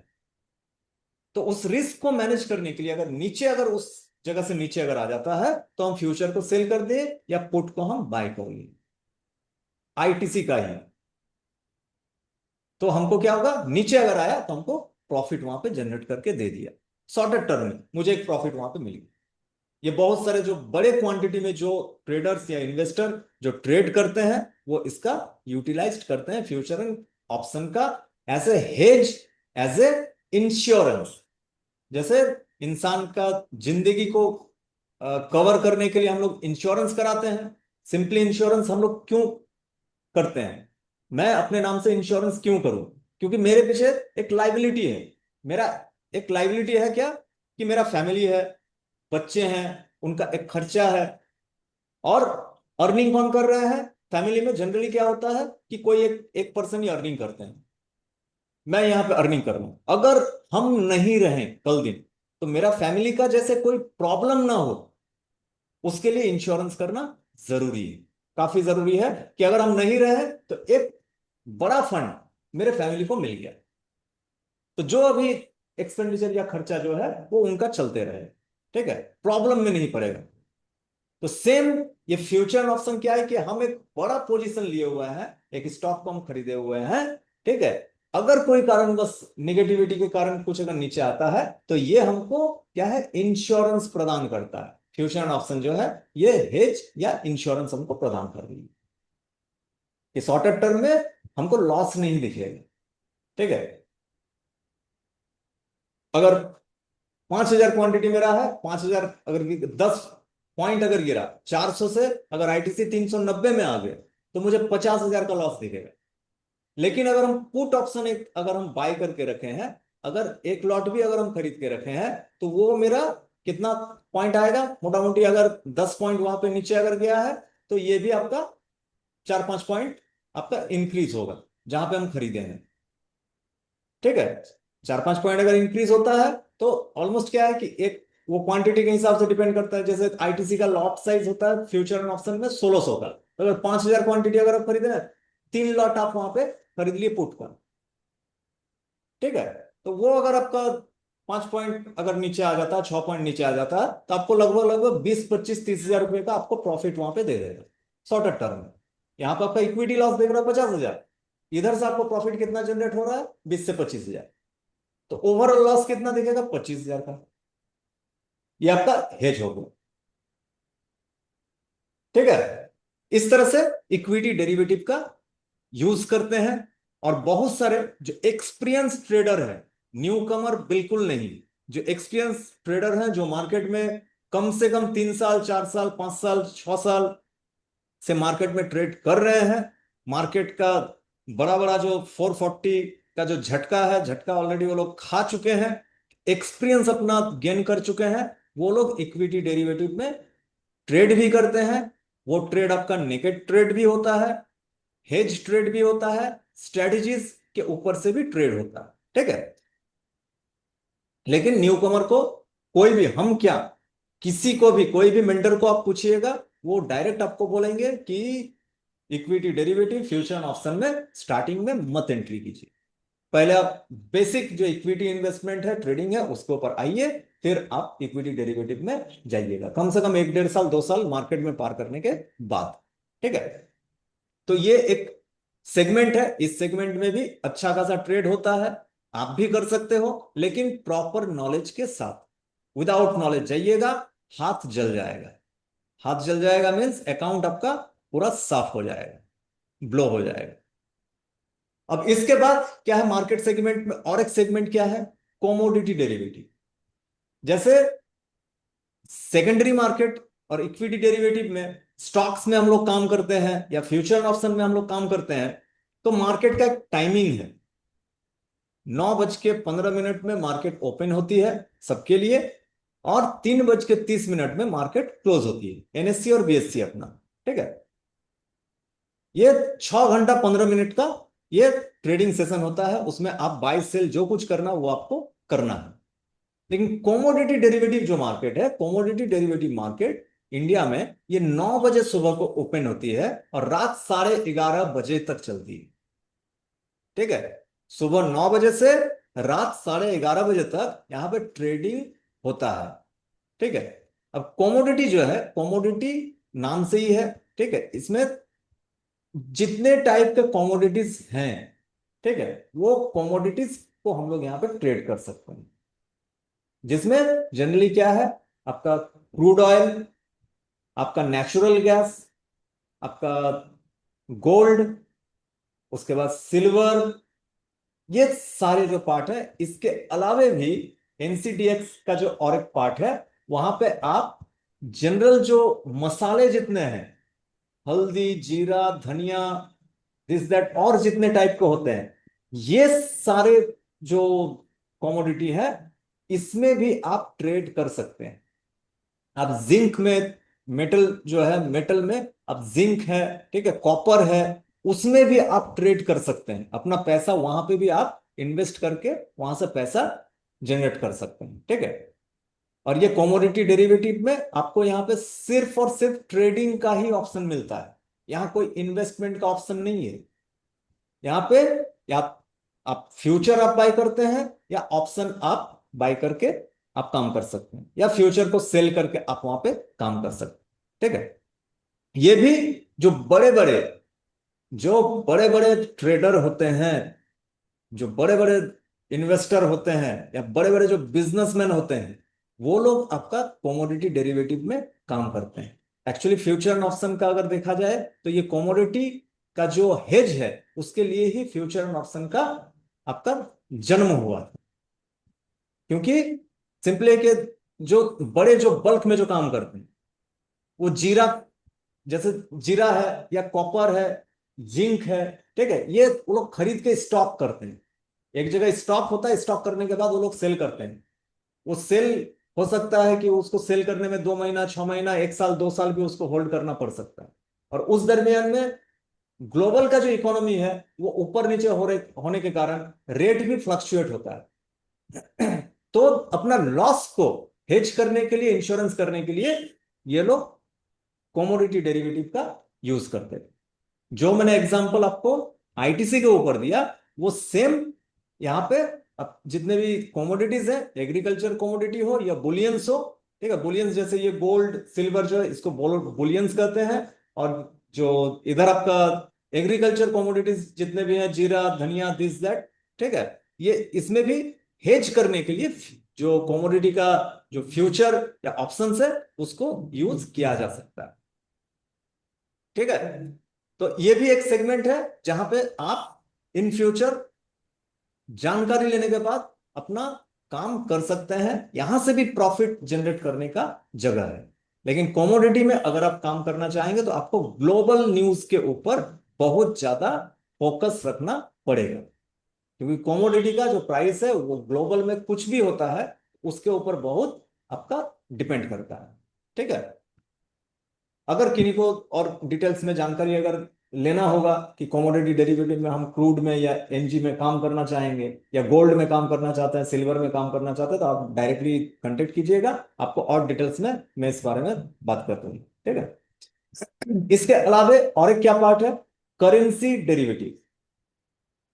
तो उस रिस्क को मैनेज करने के लिए, अगर नीचे, अगर उस जगह से नीचे अगर आ जाता है, तो हम फ्यूचर को सेल कर दे, या पुट को हम बाय कर ले, आईटीसी का ही। तो हमको क्या होगा, नीचे अगर आया तो हमको प्रॉफिट वहां पे जनरेट करके दे दिया, शॉर्टर टर्म में मुझे एक प्रॉफिट वहां पे मिल गया। ये बहुत सारे जो बड़े क्वांटिटी में जो ट्रेडर्स या इन्वेस्टर जो ट्रेड करते हैं, वो इसका यूटिलाइज करते हैं, फ्यूचर एंड ऑप्शन का, as a hedge, as a insurance. जैसे इंसान का जिंदगी को कवर करने के लिए हम लोग इंश्योरेंस कराते हैं। सिंपली इंश्योरेंस हम लोग क्यों करते हैं, मैं अपने नाम से इंश्योरेंस क्यों करूं, क्योंकि मेरे पीछे एक लाइबिलिटी है। मेरा एक लाइबिलिटी है क्या, कि मेरा फैमिली है, बच्चे हैं, उनका एक खर्चा है। और अर्निंग कौन कर रहे हैं, फैमिली में जनरली क्या होता है कि कोई एक एक पर्सन ही अर्निंग करते हैं। मैं यहां पे अर्निंग कर रहा हूं, अगर हम नहीं रहें कल दिन, तो मेरा फैमिली का जैसे कोई प्रॉब्लम ना हो, उसके लिए इंश्योरेंस करना जरूरी है, काफी जरूरी है, कि अगर हम नहीं रहे तो एक बड़ा फंड मेरे फैमिली को मिल गया, तो जो अभी एक्सपेंडिचर या खर्चा जो है वो उनका चलते रहे। ठीक है, प्रॉब्लम में नहीं पड़ेगा। तो सेम ये फ्यूचर ऑप्शन क्या है, कि हम एक बड़ा पोजीशन लिए हुए हैं, एक स्टॉक को हम खरीदे हुए हैं। ठीक है, अगर कोई कारण बस निगेटिविटी के कारण कुछ अगर नीचे आता है, तो ये हमको क्या है, इंश्योरेंस प्रदान करता है। फ्यूचर ऑप्शन जो है, ये हेज या इंश्योरेंस हमको प्रदान कर रही है, कि शॉर्टर टर्म में हमको लॉस नहीं दिखेगा। ठीक है, अगर 5,000 क्वांटिटी में रहा है, 5,000 अगर 10 पॉइंट अगर गिरा 400 से, अगर आईटीसी 390 में आ गए, तो मुझे 50,000 का लॉस दिखेगा। लेकिन अगर हम पुट ऑप्शन एक अगर हम बाय करके रखे हैं, अगर एक लॉट भी अगर हम खरीद के रखे हैं, तो वो मेरा कितना पॉइंट आएगा, मोटा मोटी अगर 10 पॉइंट वहां पे नीचे अगर गया है, तो ये भी आपका 4-5 पॉइंट आपका इंक्रीज होगा जहां पे हम खरीदे हैं। ठीक है, 4-5 पॉइंट अगर इंक्रीज होता है, तो ऑलमोस्ट क्या है कि एक, वो क्वांटिटी के हिसाब से डिपेंड करता है। जैसे आईटीसी का लॉट साइज होता है फ्यूचर एंड ऑप्शन में 1600 का, तो अगर 5,000 क्वांटिटी अगर आप खरीदे ना, 3 लॉट आप वहां पे खरीद लिए पुट का। ठीक है, तो वो अगर आपका 5 पॉइंट अगर नीचे आ जाता है, 6 पॉइंट नीचे आ जाता है, तो आपको लगभग लगभग 20, 25, 30,000 रुपए का आपको प्रॉफिट वहां पे दे देगा, शॉर्टर टर्म में। यहाँ पे आपका इक्विटी लॉस देख रहा है 50,000, इधर से आपको प्रॉफिट कितना जनरेट हो रहा है? 20 से 25 हजार। तो ओवरऑल लॉस कितना दिखेगा? 25 हजार का। ये आपका हेज हो गया। ठीक है। इस तरह से इक्विटी डेरिवेटिव का यूज करते हैं। और बहुत सारे जो एक्सपीरियंस ट्रेडर है, न्यू कमर बिल्कुल नहीं, जो एक्सपीरियंस ट्रेडर हैं, जो मार्केट में कम से कम 3 साल 4 साल 5 साल 6 साल से मार्केट में ट्रेड कर रहे हैं, मार्केट का बड़ा बड़ा जो 440 का जो झटका है, झटका ऑलरेडी वो लोग खा चुके हैं, एक्सपीरियंस अपना गेन कर चुके हैं, वो लोग इक्विटी डेरिवेटिव में ट्रेड भी करते हैं। वो ट्रेड आपका नेकेड ट्रेड भी होता है, हेज ट्रेड भी होता है, स्ट्रेटजीज के ऊपर से भी ट्रेड होता है। ठीक है। लेकिन न्यू कमर को कोई भी, हम क्या, किसी को भी, कोई भी मेंटर को आप पूछिएगा, वो डायरेक्ट आपको बोलेंगे कि इक्विटी डेरिवेटिव फ्यूचर ऑप्शन में स्टार्टिंग में मत एंट्री कीजिए। पहले आप बेसिक जो इक्विटी इन्वेस्टमेंट है, ट्रेडिंग है, उसके ऊपर आइए, फिर आप इक्विटी डेरिवेटिव में जाइएगा, कम से कम 1 1.5 साल 2 साल मार्केट में पार करने के बाद। ठीक है। तो ये एक सेगमेंट है, इस सेगमेंट में भी अच्छा खासा ट्रेड होता है, आप भी कर सकते हो, लेकिन प्रॉपर नॉलेज के साथ। विदाउट नॉलेज जाइएगा, हाथ जल जाएगा। हाथ जल जाएगा मीन्स अकाउंट आपका पूरा साफ हो जाएगा, ब्लो हो जाएगा। अब इसके बाद क्या है मार्केट सेगमेंट में? और एक सेगमेंट क्या है? Commodity derivative. जैसे सेकेंडरी मार्केट और इक्विटी डेरिवेटिव में, स्टॉक्स में हम लोग काम करते हैं या फ्यूचर ऑप्शन में हम लोग काम करते हैं, तो मार्केट का एक टाइमिंग है। 9:15 में मार्केट ओपन होती है सबके लिए, और 3:30 में मार्केट क्लोज होती है, एनएससी और बीएससी अपना। ठीक है। ये 6 घंटा 15 मिनट का ये ट्रेडिंग सेशन होता है, उसमें आप बाय सेल जो कुछ करना वो आपको करना है। लेकिन कोमोडिटी डेरिवेटिव जो मार्केट है, कोमोडिटी डेरिवेटिव मार्केट इंडिया में ये 9 बजे सुबह को ओपन होती है और रात 11:30 बजे तक चलती है। ठीक है। सुबह 9 बजे से रात 11:30 बजे तक यहां पे ट्रेडिंग होता है। ठीक है। अब कोमोडिटी जो है, कोमोडिटी नाम से ही है। ठीक है। इसमें जितने टाइप के कॉमोडिटीज हैं, ठीक है, वो कॉमोडिटीज को हम लोग यहां पे ट्रेड कर सकते हैं, जिसमें जनरली क्या है, आपका क्रूड ऑयल, आपका नेचुरल गैस, आपका गोल्ड, उसके बाद सिल्वर, ये सारे जो पार्ट है। इसके अलावे भी एनसीडीएक्स का जो और एक पार्ट है, वहां पे आप जनरल जो मसाले जितने हैं, हल्दी जीरा धनिया, दिस दैट, और जितने टाइप के होते हैं, ये सारे जो कॉमोडिटी है, इसमें भी आप ट्रेड कर सकते हैं। आप जिंक में, मेटल जो है, मेटल में अब जिंक है, ठीक है, कॉपर है, उसमें भी आप ट्रेड कर सकते हैं। अपना पैसा वहां पे भी आप इन्वेस्ट करके वहां से पैसा जनरेट कर सकते हैं। ठीक है। और ये कॉमोडिटी डेरिवेटिव में आपको यहाँ पे सिर्फ और सिर्फ ट्रेडिंग का ही ऑप्शन मिलता है, यहाँ कोई इन्वेस्टमेंट का ऑप्शन नहीं है। यहाँ पे या आप फ्यूचर आप बाय करते हैं, या ऑप्शन आप बाय करके आप काम कर सकते हैं, या फ्यूचर को सेल करके आप वहां पे काम कर सकते हैं। ठीक है। ये भी जो बड़े बड़े ट्रेडर होते हैं, जो बड़े बड़े इन्वेस्टर होते हैं, या बड़े बड़े जो बिजनेसमैन होते हैं, वो लोग आपका कॉमोडिटी डेरिवेटिव में काम करते हैं। एक्चुअली फ्यूचर एंड ऑप्शन का अगर देखा जाए, तो ये कॉमोडिटी का जो हेज है, उसके लिए ही फ्यूचर एंड ऑप्शन का आपका जन्म हुआ था। क्योंकि सिंपली कि जो बड़े, जो बल्क में जो काम करते हैं, वो जीरा, जैसे जीरा है या कॉपर है, जिंक है, ठीक है, ये वो लोग खरीद के स्टॉक करते हैं। एक जगह स्टॉक होता है, स्टॉक करने के बाद वो लोग सेल करते हैं। वो सेल हो सकता है कि उसको सेल करने में 2 महीना 6 महीना 1 साल 2 साल भी उसको होल्ड करना पड़ सकता है। और उस दरमियान में ग्लोबल का जो इकोनॉमी है, वो ऊपर नीचे होने के कारण रेट भी फ्लक्चुएट होता है। तो अपना लॉस को हेज करने के लिए, इंश्योरेंस करने के लिए, ये लोग कॉमोडिटी डेरिवेटिव का यूज करते थे। जो मैंने एग्जांपल आपको आईटीसी के ऊपर दिया, वो सेम यहां पे। अब जितने भी कॉमोडिटीज है, एग्रीकल्चर कॉमोडिटी हो या बुलियंस हो, ठीक है, बुलियंस जैसे ये गोल्ड सिल्वर जो है, इसको बुलियंस कहते हैं। और जो इधर आपका एग्रीकल्चर कमोडिटीज जितने भी हैं, जीरा, धनिया, दिस दैट, ठीक है, ये इसमें भी हेज करने के लिए जो कमोडिटी का जो फ्यूचर या ऑप्शंस है उसको यूज किया जा सकता है। ठीक है, तो ये भी एक सेगमेंट है जहां पे आप इन फ्यूचर जानकारी लेने के बाद अपना काम कर सकते हैं, यहां से भी प्रॉफिट जनरेट करने का जगह है। लेकिन कमोडिटी में अगर आप काम करना चाहेंगे तो आपको ग्लोबल न्यूज के ऊपर बहुत ज्यादा फोकस रखना पड़ेगा, क्योंकि कमोडिटी का जो प्राइस है वो ग्लोबल में कुछ भी होता है उसके ऊपर बहुत आपका डिपेंड करता है। ठीक है, अगर किन्हीं को और डिटेल्स में जानकारी अगर लेना होगा कि कमोडिटी डेरिवेटिव में हम क्रूड में या एनजी में काम करना चाहेंगे या गोल्ड में काम करना चाहते हैं, सिल्वर में काम करना चाहते हैं, तो आप डायरेक्टली कांटेक्ट कीजिएगा, आपको और डिटेल्स में मैं इस बारे में बात करता हूँ। ठीक है, इसके अलावा और एक क्या पार्ट है, करेंसी डेरिवेटिव।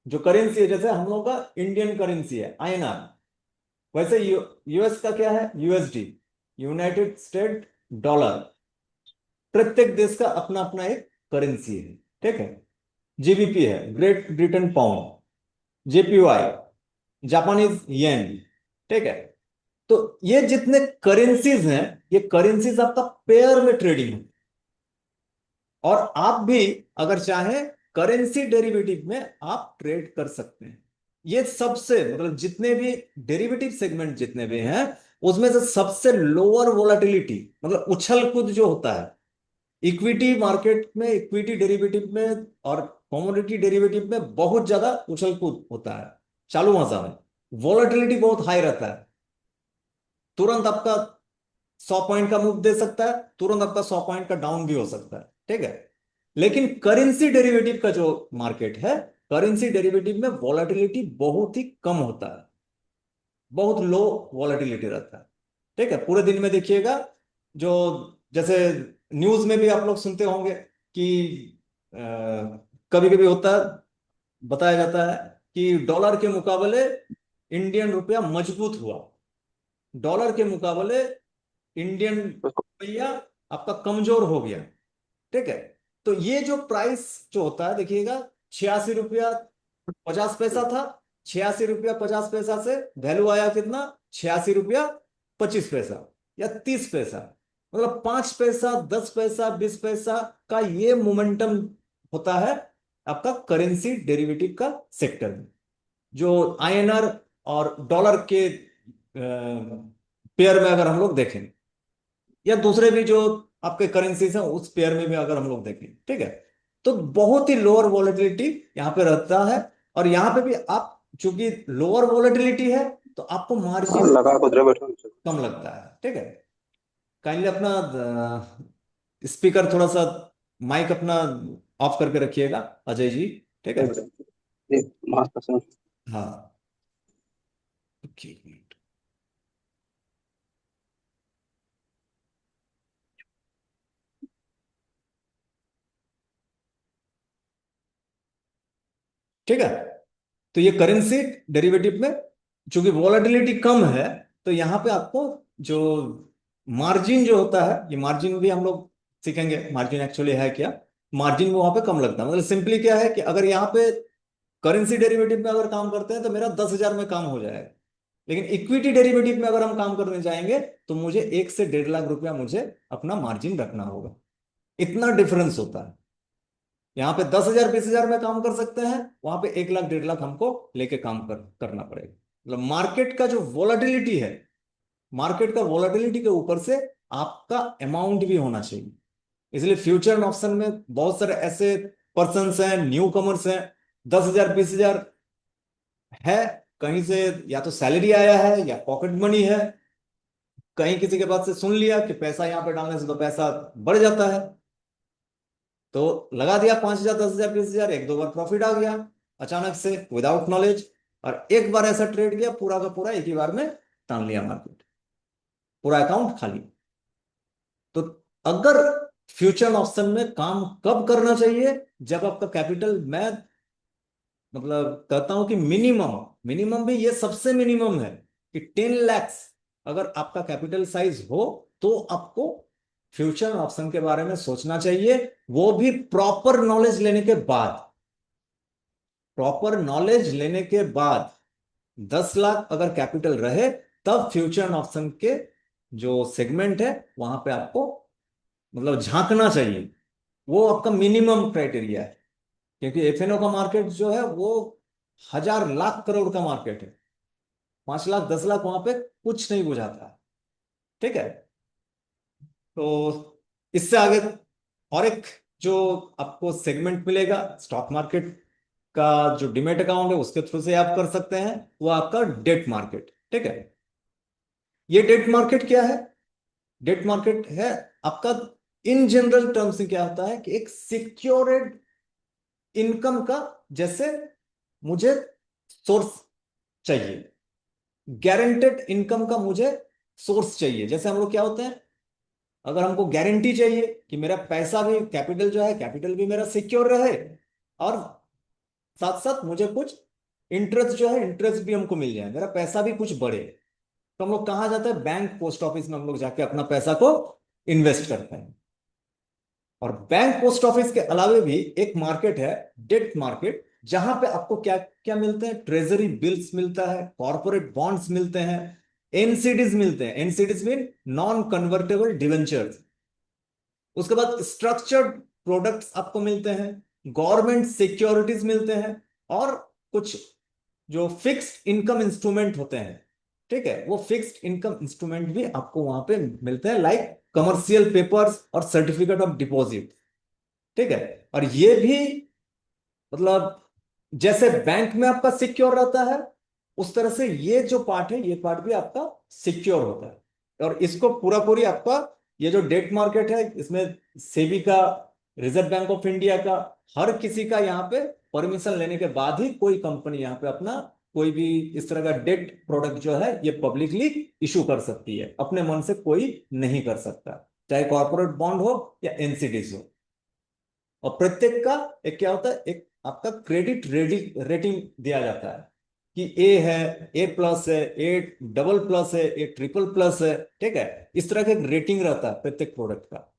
जो करेंसी है, जैसे हम लोग का इंडियन करेंसी है आईएनआर, वैसे यूएस का क्या है, यूएसडी, यूनाइटेड स्टेट डॉलर। प्रत्येक देश का अपना अपना एक करेंसी है। ठीक है, जीबीपी है, great Britain pound, JPY, Japanese yen. ठीक है, तो ये जितने करेंसीज हैं, ये करेंसीज आपका पेयर में ट्रेडिंग है, और आप भी अगर चाहें करेंसी डेरिवेटिव में आप ट्रेड कर सकते हैं। ये सबसे मतलब जितने भी डेरिवेटिव सेगमेंट जितने भी हैं उसमें से सबसे लोअर वोलाटिलिटी, मतलब उछल कूद जो होता है इक्विटी मार्केट में, इक्विटी डेरिवेटिव में और कमोडिटी डेरिवेटिव में बहुत ज्यादा उछल कूद होता है। चालू मौसम में वोलेटिलिटी बहुत हाई रहता है, तुरंत आपका 100 पॉइंट का मूव दे सकता है, तुरंत आपका 100 पॉइंट का डाउन भी हो सकता है। ठीक है, लेकिन करेंसी डेरिवेटिव का जो मार्केट है, करेंसी डेरिवेटिव में वोलेटिलिटी बहुत ही कम होता है, बहुत लो वोलेटिलिटी रहता है। ठीक है, पूरे दिन में देखिएगा, जो जैसे न्यूज में भी आप लोग सुनते होंगे कि कभी कभी होता है, बताया जाता है कि डॉलर के मुकाबले इंडियन रुपया मजबूत हुआ, डॉलर के मुकाबले इंडियन रुपया आपका कमजोर हो गया। ठीक है, तो ये जो प्राइस जो होता है देखिएगा, 86 रुपया 50 पैसा था, 86 रुपया 50 पैसा से वैल्यू आया कितना, 86 रुपया 25 पैसा या 30 पैसा, मतलब 5 पैसा 10 पैसा 20 पैसा का ये मोमेंटम होता है आपका करेंसी डेरिवेटिव का सेक्टर में। जो आईएनआर और डॉलर के पेयर में अगर हम लोग देखें, या दूसरे भी जो आपके करेंसीज हैं उस पेयर में भी अगर हम लोग देखें, ठीक है, तो बहुत ही लोअर वोलेटिलिटी यहाँ पे रहता है। और यहाँ पे भी आप चूंकि लोअर वोलेटिलिटी है तो आपको मार्जिन लगा कुछ बैठो। कम लगता है। ठीक है, काइंडली अपना स्पीकर थोड़ा सा, माइक अपना ऑफ करके रखिएगा अजय जी। ठीक है, मस्त। हाँ, ओके, एक मिनट। ठीक है, तो ये करेंसी डेरिवेटिव में चूंकि वॉलेटिलिटी कम है, तो यहां पे आपको जो मार्जिन जो होता है, ये मार्जिन भी हम लोग सीखेंगे मार्जिन एक्चुअली है क्या। मार्जिन वहां पे कम लगता है, मतलब सिंपली क्या है कि अगर यहाँ पे करेंसी डेरिवेटिव में अगर काम करते हैं तो मेरा 10,000 में काम हो जाएगा, लेकिन इक्विटी डेरिवेटिव में अगर हम काम करने जाएंगे तो मुझे 1 से 1.5 लाख रुपया मुझे अपना मार्जिन रखना होगा। इतना डिफरेंस होता है। यहाँ पे 10,000 20,000 में काम कर सकते हैं, वहां पे 1 लाख 1.5 लाख हमको लेके काम करना पड़ेगा। मतलब मार्केट का जो वोलाटिलिटी है, मार्केट का वोलाटिलिटी के ऊपर से आपका अमाउंट भी होना चाहिए। इसलिए फ्यूचर ऑप्शन में बहुत सारे ऐसे पर्सन हैं, न्यू कमर्स हैं, 10,000 20,000 है, कहीं से या तो सैलरी आया है या पॉकेट मनी है, कहीं किसी के पास से सुन लिया कि पैसा यहाँ पे डालने से तो पैसा बढ़ जाता है, तो लगा दिया 5,000 10,000 20,000, एक दो बार प्रॉफिट आ गया अचानक से विदाउट नॉलेज, और एक बार ऐसा ट्रेड किया पूरा का पूरा एक ही बार में टान लिया मार्केट, पूरा अकाउंट खाली। तो अगर फ्यूचर ऑप्शन में काम कब करना चाहिए, जब आपका कैपिटल, मैं मतलब कहता हूं कि मिनिमम, मिनिमम भी ये सबसे मिनिमम है कि 10 lakhs अगर आपका कैपिटल साइज हो तो आपको फ्यूचर ऑप्शन के बारे में सोचना चाहिए, वो भी प्रॉपर नॉलेज लेने के बाद। प्रॉपर नॉलेज लेने के बाद 10 लाख अगर कैपिटल रहे, तब फ्यूचर ऑप्शन के जो सेगमेंट है वहां पे आपको मतलब झांकना चाहिए। वो आपका मिनिमम क्राइटेरिया है, क्योंकि एफएनओ का मार्केट जो है वो 1,000 लाख करोड़ का मार्केट है। 5 लाख 10 लाख वहां पे कुछ नहीं बुझाता है। ठीक है। तो इससे आगे और एक जो आपको सेगमेंट मिलेगा स्टॉक मार्केट का, जो डिमेट अकाउंट है उसके थ्रू से आप कर सकते हैं, वो आपका डेट मार्केट। ठीक है। ये डेट मार्केट क्या है? डेट मार्केट है आपका, इन जनरल टर्म्स में क्या होता है कि एक सिक्योर्ड इनकम का, जैसे मुझे सोर्स चाहिए, गारंटेड इनकम का मुझे सोर्स चाहिए। जैसे हम लोग क्या होते हैं, अगर हमको गारंटी चाहिए कि मेरा पैसा भी, कैपिटल जो है, कैपिटल भी मेरा सिक्योर रहे, और साथ साथ मुझे कुछ इंटरेस्ट जो है, इंटरेस्ट भी हमको मिल जाए, मेरा पैसा भी कुछ बढ़े, तो हम लोग कहाँ जाते हैं? बैंक, पोस्ट ऑफिस में हम लोग जाके अपना पैसा को इन्वेस्ट करते हैं। और बैंक पोस्ट ऑफिस के अलावे भी एक मार्केट है डेट मार्केट, जहां पे आपको क्या क्या मिलते हैं? ट्रेजरी बिल्स मिलता है, कॉर्पोरेट बॉन्ड्स मिलते हैं, एनसीडीज मिलते हैं। NCDs mean non convertible debentures. उसके बाद स्ट्रक्चर्ड प्रोडक्ट्स आपको मिलते हैं, गवर्नमेंट सिक्योरिटीज मिलते हैं, और कुछ जो फिक्स्ड इनकम इंस्ट्रूमेंट होते हैं। ठीक है, वो फिक्स्ड इनकम इंस्ट्रूमेंट भी आपको वहां पे मिलते हैं, लाइक कमर्शियल पेपर्स और सर्टिफिकेट ऑफ डिपॉजिट। ठीक है। और ये भी मतलब जैसे बैंक में आपका सिक्योर रहता है, उस तरह से ये जो पार्ट है, ये पार्ट भी आपका सिक्योर होता है। और इसको पूरा पूरी आपका ये जो डेट मार्केट है, इसमें सेबी का, रिजर्व बैंक ऑफ इंडिया का, हर किसी का यहाँ पे परमिशन लेने के बाद ही कोई कंपनी यहाँ पे अपना कोई भी इस तरह का डेट प्रोडक्ट जो है ये पब्लिकली इशू कर सकती है। अपने मन से कोई नहीं कर सकता, चाहे कॉर्पोरेट बॉन्ड हो या एनसीडीज हो। और प्रत्येक का एक क्या होता है, एक आपका क्रेडिट रेटिंग दिया जाता है कि ए है, ए प्लस है, ए डबल प्लस है, ए ट्रिपल प्लस है। ठीक है। इस तरह का एक रेटिंग रहता है प्रत्येक प्रोडक्ट का।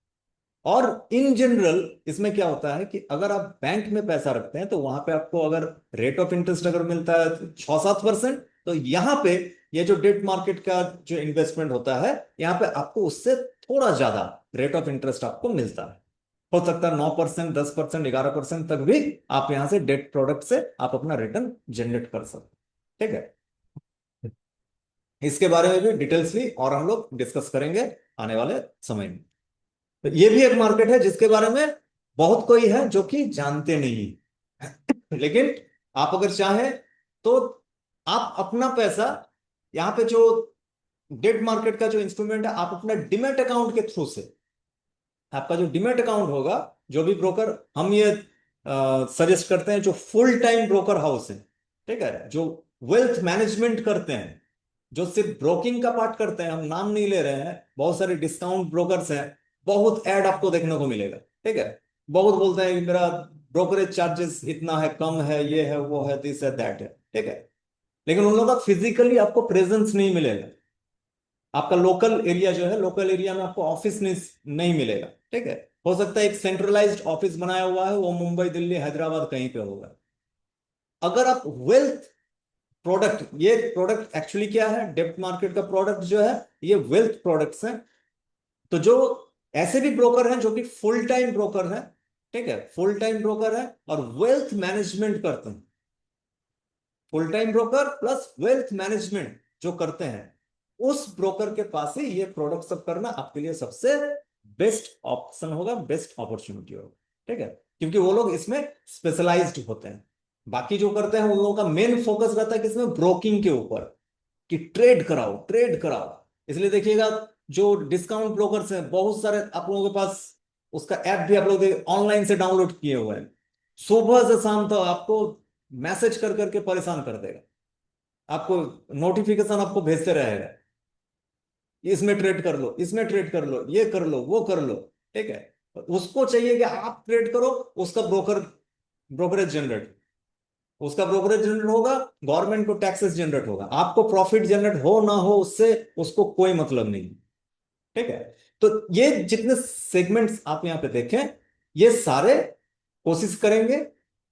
और इन जनरल इसमें क्या होता है कि अगर आप बैंक में पैसा रखते हैं, तो वहां पे आपको अगर रेट ऑफ इंटरेस्ट अगर मिलता है 6-7%, तो यहाँ पे ये जो डेट मार्केट का जो इन्वेस्टमेंट होता है, यहाँ पे आपको उससे थोड़ा ज्यादा रेट ऑफ इंटरेस्ट आपको मिलता है। हो सकता है 9%, 10%, 11% तक भी आप यहां से डेट प्रोडक्ट से आप अपना रिटर्न जनरेट कर सकते। ठीक है। इसके बारे में भी डिटेल्सली और हम लोग डिस्कस करेंगे आने वाले समय में। तो ये भी एक मार्केट है जिसके बारे में बहुत कोई है जो कि जानते नहीं। लेकिन आप अगर चाहें तो आप अपना पैसा यहाँ पे जो डेट मार्केट का जो इंस्ट्रूमेंट है, आप अपना डिमेट अकाउंट के थ्रू से, आपका जो डिमेट अकाउंट होगा, जो भी ब्रोकर हम ये सजेस्ट करते हैं, जो फुल टाइम ब्रोकर हाउस है, ठीक है, जो वेल्थ मैनेजमेंट करते हैं, जो सिर्फ ब्रोकिंग का पार्ट करते हैं, हम नाम नहीं ले रहे हैं, बहुत सारे डिस्काउंट ब्रोकर्स हैं, बहुत ऐड आपको देखने को मिलेगा। ठीक है। बहुत बोलते हैं कि मेरा ब्रोकरेज चार्जेस इतना है, कम है, ये है, वो है, दिस है, दैट है। ठीक है। लेकिन उन लोगों का फिजिकली आपको प्रेजेंस नहीं मिलेगा। आपका लोकल एरिया जो है, लोकल एरिया में आपको ऑफिस नहीं मिलेगा। ठीक है। हो सकता है एक सेंट्रलाइज्ड ऑफिस बनाया हुआ है, वो मुंबई, दिल्ली, हैदराबाद कहीं पे होगा। अगर आप वेल्थ प्रोडक्ट, ये प्रोडक्ट एक्चुअली क्या है, डेब्ट मार्केट का प्रोडक्ट जो है, ये वेल्थ प्रोडक्ट्स हैं। तो जो ऐसे भी ब्रोकर हैं जो कि फुल टाइम ब्रोकर हैं, ठीक है, फुल टाइम ब्रोकर है और वेल्थ मैनेजमेंट करते हैं, full time broker plus wealth management जो करते हैं, उस ब्रोकर के पास ही ये प्रोडक्ट सब करना आपके लिए सबसे बेस्ट ऑप्शन होगा, बेस्ट अपॉर्चुनिटी होगा। ठीक है। क्योंकि वो लोग इसमें स्पेशलाइज्ड होते हैं। बाकी जो करते हैं उन लोगों का मेन फोकस रहता है कि इसमें ब्रोकिंग के ऊपर, कि ट्रेड कराओ, ट्रेड कराओ। इसलिए देखिएगा जो डिस्काउंट ब्रोकर्स हैं, बहुत सारे आप लोगों के पास उसका ऐप भी आप लोग ऑनलाइन से डाउनलोड किए हुए हैं। सुबह से शाम तक आपको मैसेज कर करके परेशान कर देगा, आपको नोटिफिकेशन आपको भेजते रहेगा, इसमें ट्रेड कर लो, इसमें ट्रेड कर लो, ये कर लो, वो कर लो। ठीक है। उसको चाहिए कि आप ट्रेड करो, उसका ब्रोकरेज जनरेट, उसका ब्रोकरेज जनरेट होगा, गवर्नमेंट को टैक्सेस जनरेट होगा, आपको प्रॉफिट जनरेट हो ना हो उससे उसको कोई मतलब नहीं। ठीक है। तो ये जितने सेगमेंट्स आप यहाँ पे देखें, ये सारे कोशिश करेंगे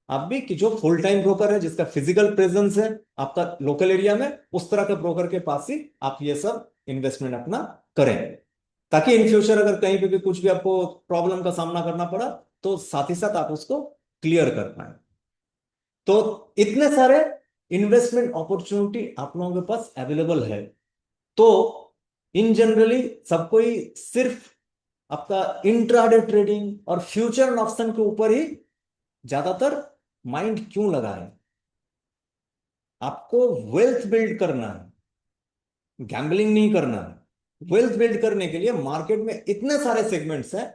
आप भी कि जो फुल टाइम ब्रोकर है, जिसका फिजिकल प्रेजेंस है आपका लोकल एरिया में, उस तरह के ब्रोकर के पास ही आप ये सब इन्वेस्टमेंट अपना करें, ताकि इन फ्यूचर अगर कहीं पे भी कुछ भी आपको प्रॉब्लम का सामना करना पड़ा तो साथ ही साथ आप उसको क्लियर कर पाए। तो इतने सारे इन्वेस्टमेंट अपॉर्चुनिटी आप लोगों के पास अवेलेबल है। तो इन जनरली सबको ही सिर्फ आपका इंट्राडे ट्रेडिंग और फ्यूचर ऑप्शन के ऊपर ही ज्यादातर माइंड क्यों लगाएं? आपको वेल्थ बिल्ड करना है, गैम्बलिंग नहीं करना है। वेल्थ बिल्ड करने के लिए मार्केट में इतने सारे सेगमेंट्स हैं,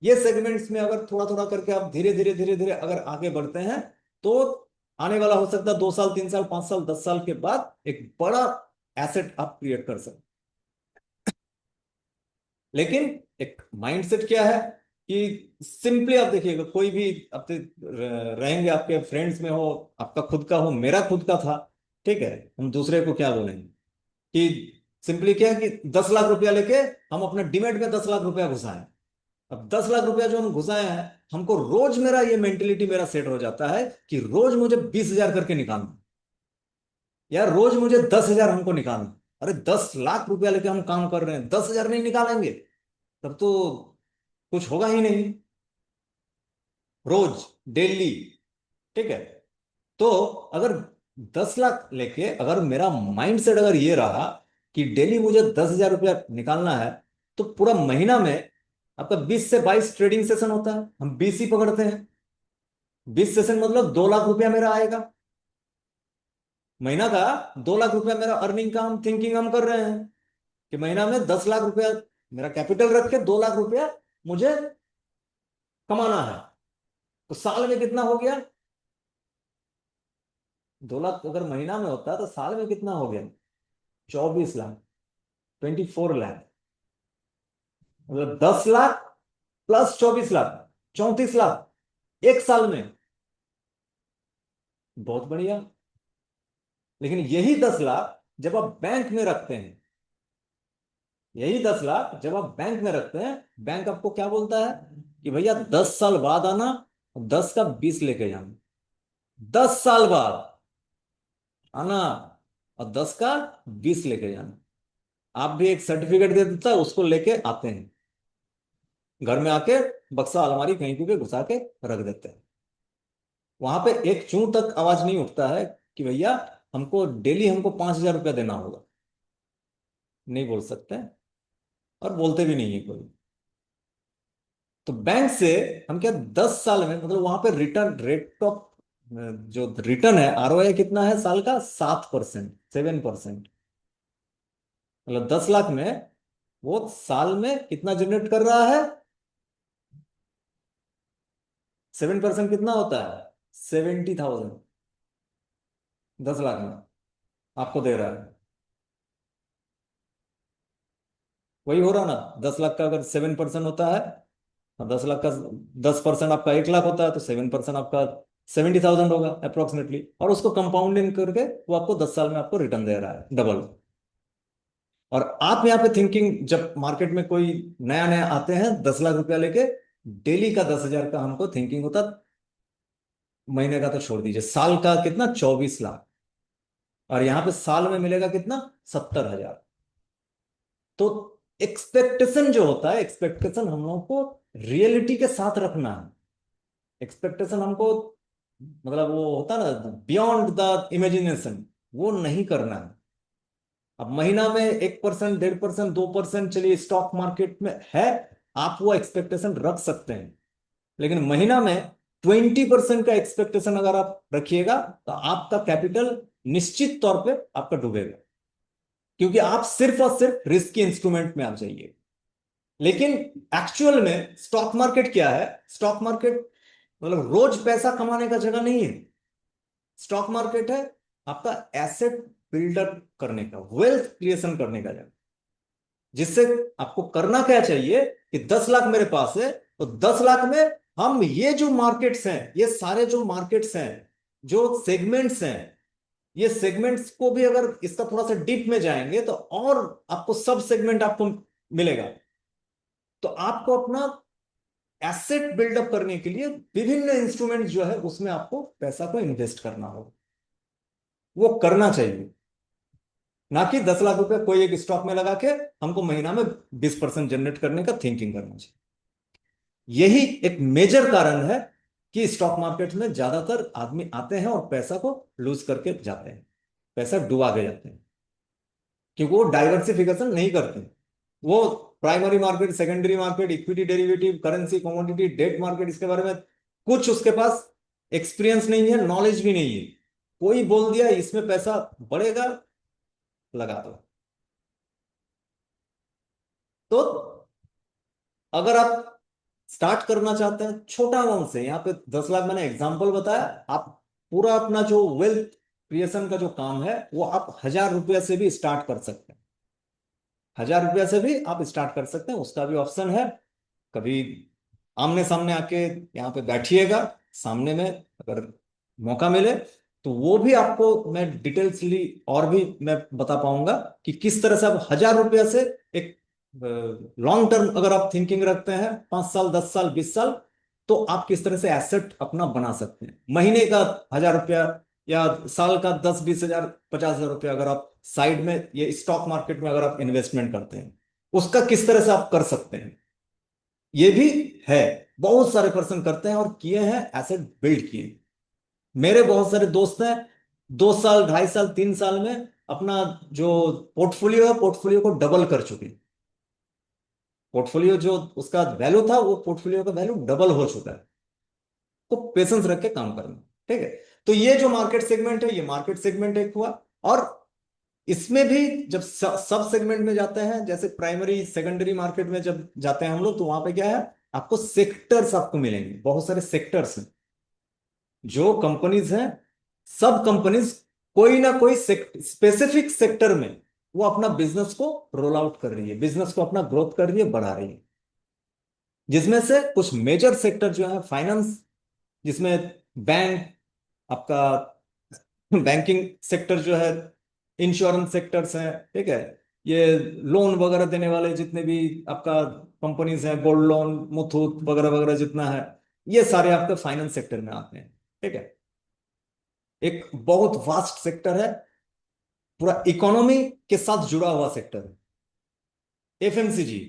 ये सेगमेंट्स में अगर थोड़ा थोड़ा करके आप धीरे धीरे धीरे धीरे अगर आगे बढ़ते हैं तो आने वाला हो सकता है 2 साल 3 साल 5 साल 10 साल के बाद एक बड़ा एसेट आप क्रिएट कर सकते। लेकिन एक माइंडसेट क्या है कि सिंपली आप देखिएगा, कोई भी आपके रहेंगे, आपके फ्रेंड्स में हो, आपका खुद का हो, मेरा खुद का था, ठीक है, हम दूसरे को क्या बोलेंगे कि सिंपली क्या है कि 10 लाख रुपया लेके हम अपने डीमेट में 10 लाख रुपया घुसाएं। अब 10 लाख रुपया जो हम घुसाए हैं, हमको रोज मेरा ये मेंटेलिटी मेरा सेट हो जाता है कि रोज मुझे 20,000 करके निकालना, या रोज मुझे 10,000 हमको निकालना। अरे 10 लाख रुपया लेके हम काम कर रहे हैं, 10,000 नहीं निकालेंगे तब तो कुछ होगा ही नहीं। रोज, डेली, ठीक है। तो अगर 10 लाख लेके अगर मेरा माइंड सेट अगर ये रहा कि डेली मुझे 10,000 रुपया निकालना है, तो पूरा महीना में आपका 20 से 22 ट्रेडिंग सेशन होता है, हम 20 ही पकड़ते हैं। 20 सेशन मतलब 2 लाख रुपया मेरा आएगा महीना का। 2 लाख रुपया मेरा अर्निंग का हम थिंकिंग हम कर रहे हैं कि महीना में 10 लाख रुपया मेरा कैपिटल रख के 2 लाख रुपया मुझे कमाना है। तो साल में कितना हो गया? 2 लाख अगर महीना में होता है तो साल में कितना हो गया? 24 लाख, 24 लाख। मतलब 10 लाख प्लस 24 लाख, 34 लाख एक साल में। बहुत बढ़िया। लेकिन यही 10 लाख जब आप बैंक में रखते हैं, यही 10 लाख जब आप बैंक में रखते हैं, बैंक आपको क्या बोलता है कि भैया 10 साल बाद आना, 10 का 20 लेके जाना। 10 साल बाद आना और 10 का 20 लेके जाना। आप भी एक सर्टिफिकेट दे देता है, उसको लेके आते हैं घर में, आके बक्सा अलमारी कहीं पे घुसा के रख देते हैं। वहां पे एक चूं तक आवाज नहीं उठता है कि भैया हमको डेली हमको 5,000 रुपया देना होगा। नहीं बोल सकते हैं और बोलते भी नहीं है कोई। तो बैंक से हम क्या 10 साल में, मतलब वहां पे रिटर्न रेट ऑफ जो रिटर्न है, आरओआई कितना है साल का? 7%, 7%। मतलब 10 लाख में वो साल में कितना जनरेट कर रहा है? 7% कितना होता है? 70,000 10 लाख में आपको दे रहा है। वही हो रहा ना, 10 लाख का अगर 7% होता है, और 10 लाख का 10% आपका 1 लाख होता है, तो 7% आपका 70,000 होगा अप्रोक्सीमेटली। और उसको कंपाउंडिंग करके वो आपको 10 साल में आपको रिटर्न दे रहा है, डबल। और आप यहाँ पे थिंकिंग, जब मार्केट में कोई नया नया आते हैं 10 लाख रुपया लेके, डेली का 10,000 का हमको थिंकिंग होता, महीने का तो छोड़ दीजिए, साल का कितना? 24 लाख। और यहाँ पे साल में मिलेगा कितना? 70,000। तो एक्सपेक्टेशन जो होता है, एक्सपेक्टेशन हम लोगों को रियलिटी के साथ रखना है। एक्सपेक्टेशन हमको, मतलब वो होता है ना, बियॉन्ड द इमेजिनेशन, वो नहीं करना है। अब महीना में 1%, 1.5%, 2% चलिए स्टॉक मार्केट में है, आप वो एक्सपेक्टेशन रख सकते हैं। लेकिन महीना में 20% का एक्सपेक्टेशन अगर आप रखिएगा तो आपका कैपिटल निश्चित तौर पे आपका डूबेगा, क्योंकि आप सिर्फ और सिर्फ रिस्क इंस्ट्रूमेंट में आ जाइए। लेकिन एक्चुअल में स्टॉक मार्केट क्या है? स्टॉक मार्केट मतलब रोज पैसा कमाने का जगह नहीं है। स्टॉक मार्केट है आपका एसेट बिल्डअप करने का, वेल्थ क्रिएशन करने का जगह। जिससे आपको करना क्या चाहिए कि 10 लाख मेरे पास है, तो 10 लाख में हम ये जो मार्केट्स हैं, ये सारे जो मार्केट्स हैं, जो सेगमेंट्स हैं, ये सेगमेंट्स को भी अगर इसका थोड़ा सा डीप में जाएंगे तो और आपको सब सेगमेंट आपको मिलेगा। तो आपको अपना एसेट बिल्डअप करने के लिए विभिन्न इंस्ट्रूमेंट जो है उसमें आपको पैसा को इन्वेस्ट करना होगा, वो करना चाहिए। ना कि 10 लाख रुपए कोई एक स्टॉक में लगा के हमको महीना में 20% जनरेट करने का थिंकिंग करना चाहिए। यही एक मेजर कारण है कि स्टॉक मार्केट में ज्यादातर आदमी आते हैं और पैसा को लूज करके जाते हैं, पैसा डुबा के जाते हैं, क्योंकि वो डाइवर्सिफिकेशन नहीं करते। वो primary market, secondary market, equity, derivative, currency, commodity, debt market, इसके बारे में कुछ उसके पास एक्सपीरियंस नहीं है, नॉलेज भी नहीं है। कोई बोल दिया इसमें पैसा बढ़ेगा, लगा दो। तो अगर आप स्टार्ट करना चाहते हैं छोटा अमाउंट से, यहाँ पे 10 लाख मैंने एग्जांपल बताया, आप पूरा अपना जो वेल्थ क्रिएशन का जो काम है वो आप 1,000 रुपया से भी स्टार्ट कर सकते हैं। 1,000 रुपया से भी आप स्टार्ट कर सकते हैं, उसका भी ऑप्शन है। कभी आमने सामने आके यहाँ पे बैठिएगा, सामने में अगर मौका मिले तो वो भी आपको मैं डिटेल्सली और भी मैं बता पाऊंगा कि किस तरह से आप 1,000 रुपया से एक लॉन्ग टर्म अगर आप थिंकिंग रखते हैं, 5 साल, 10 साल, 20 साल, तो आप किस तरह से एसेट अपना बना सकते हैं। महीने का 1,000 रुपया या साल का 10-20 हजार, 50 हजार रुपया अगर आप साइड में ये स्टॉक मार्केट में अगर आप इन्वेस्टमेंट करते हैं, उसका किस तरह से आप कर सकते हैं, ये भी है। बहुत सारे पर्सन करते हैं और किए हैं, एसेट बिल्ड किए। मेरे बहुत सारे दोस्त हैं, 2 साल, 2.5 साल, 3 साल में अपना जो पोर्टफोलियो है, पोर्टफोलियो को डबल कर चुके हैं। पोर्टफोलियो जो उसका वैल्यू था, वो पोर्टफोलियो का वैल्यू डबल हो चुका है। तो पेशेंस रख के काम करना, ठीक है। तो ये जो मार्केट सेगमेंट है, ये मार्केट सेगमेंट एक हुआ। और इसमें भी जब सब सेगमेंट में जाते हैं, जैसे प्राइमरी सेकेंडरी मार्केट में जब जाते हैं हम लोग, तो वहां पे क्या है, आपको सेक्टर्स आपको मिलेंगे, बहुत सारे सेक्टर्स हैं। जो कंपनीज हैं, सब कंपनीज कोई ना कोई स्पेसिफिक सेक्टर में वो अपना बिजनेस को रोल आउट कर रही है, बिजनेस को अपना ग्रोथ कर रही है, बढ़ा रही है। जिसमें से कुछ मेजर सेक्टर जो है फाइनेंस, जिसमें बैंक, आपका बैंकिंग सेक्टर जो है, इंश्योरेंस सेक्टर्स हैं, ठीक है, ये लोन वगैरह देने वाले जितने भी आपका कंपनीज हैं, गोल्ड लोन, मुथूट वगैरह वगैरह जितना है, ये सारे आपके फाइनेंस सेक्टर में आते हैं, ठीक है। एक बहुत वास्ट सेक्टर है, पूरा इकोनॉमी के साथ जुड़ा हुआ सेक्टर है एफएमसीजी।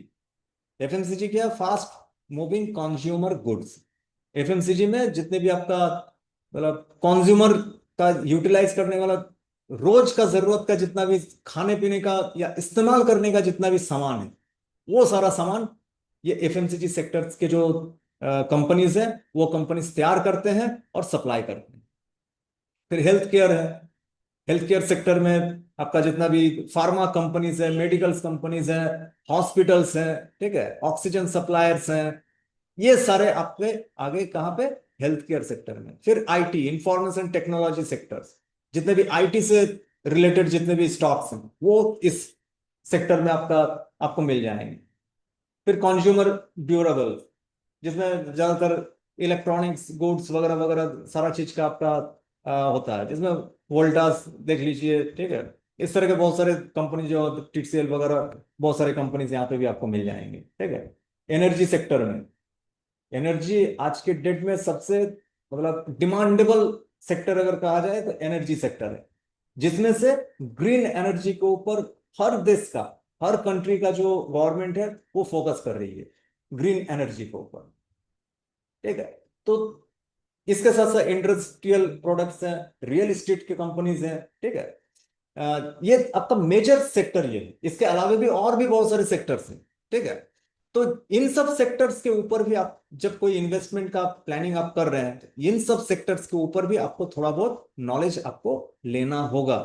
एफएमसीजी क्या है? Fast moving consumer goods. FMCG में जितने भी आपका मतलब कंज्यूमर का यूटिलाइज करने वाला, रोज का जरूरत का जितना भी खाने पीने का या इस्तेमाल करने का जितना भी सामान है, वो सारा सामान ये एफएमसीजी सेक्टर्स के जो कंपनीज हैं, वो कंपनीज तैयार करते हैं और सप्लाई करते हैं। फिर हेल्थ केयर है, हेल्थ केयर सेक्टर में आपका जितना भी फार्मा कंपनीज है, मेडिकल्स कंपनीज है, हॉस्पिटल्स हैं, ठीक है, ऑक्सीजन सप्लायर्स हैं, ये सारे आपके आगे कहाँ पे, हेल्थ केयर सेक्टर में। फिर आईटी, इंफॉर्मेशन टेक्नोलॉजी सेक्टर्स, जितने भी आईटी से रिलेटेड जितने भी स्टॉक्स हैं, वो इस सेक्टर में आपका आपको मिल जाएंगे। फिर कंज्यूमर ड्यूरेबल, जिसमें ज्यादातर इलेक्ट्रॉनिक्स गुड्स वगैरह वगैरह सारा चीज का आपका होता है, जिसमें वोल्टास देख लीजिए, ठीक है। इस तरह के बहुत सारे कंपनी जो टीसीएल वगैरह, बहुत सारे कंपनीज यहाँ पे भी आपको मिल जाएंगे, ठीक है। एनर्जी सेक्टर में, एनर्जी आज के डेट में सबसे मतलब डिमांडेबल सेक्टर अगर कहा जाए तो एनर्जी सेक्टर है, जिसमें से ग्रीन एनर्जी के ऊपर हर देश का, हर कंट्री का जो गवर्नमेंट है वो फोकस कर रही है ग्रीन एनर्जी के ऊपर, ठीक है। तो इसके साथ साथ इंडस्ट्रियल प्रोडक्ट्स हैं, रियल एस्टेट के कंपनीज हैं, ठीक है। ये आपका मेजर सेक्टर ये है। इसके अलावा भी और भी बहुत सारे सेक्टर्स हैं, ठीक है। तो इन सब सेक्टर्स के ऊपर भी आप जब कोई इन्वेस्टमेंट का प्लानिंग आप कर रहे हैं, तो इन सब सेक्टर्स के ऊपर भी आपको थोड़ा बहुत नॉलेज आपको लेना होगा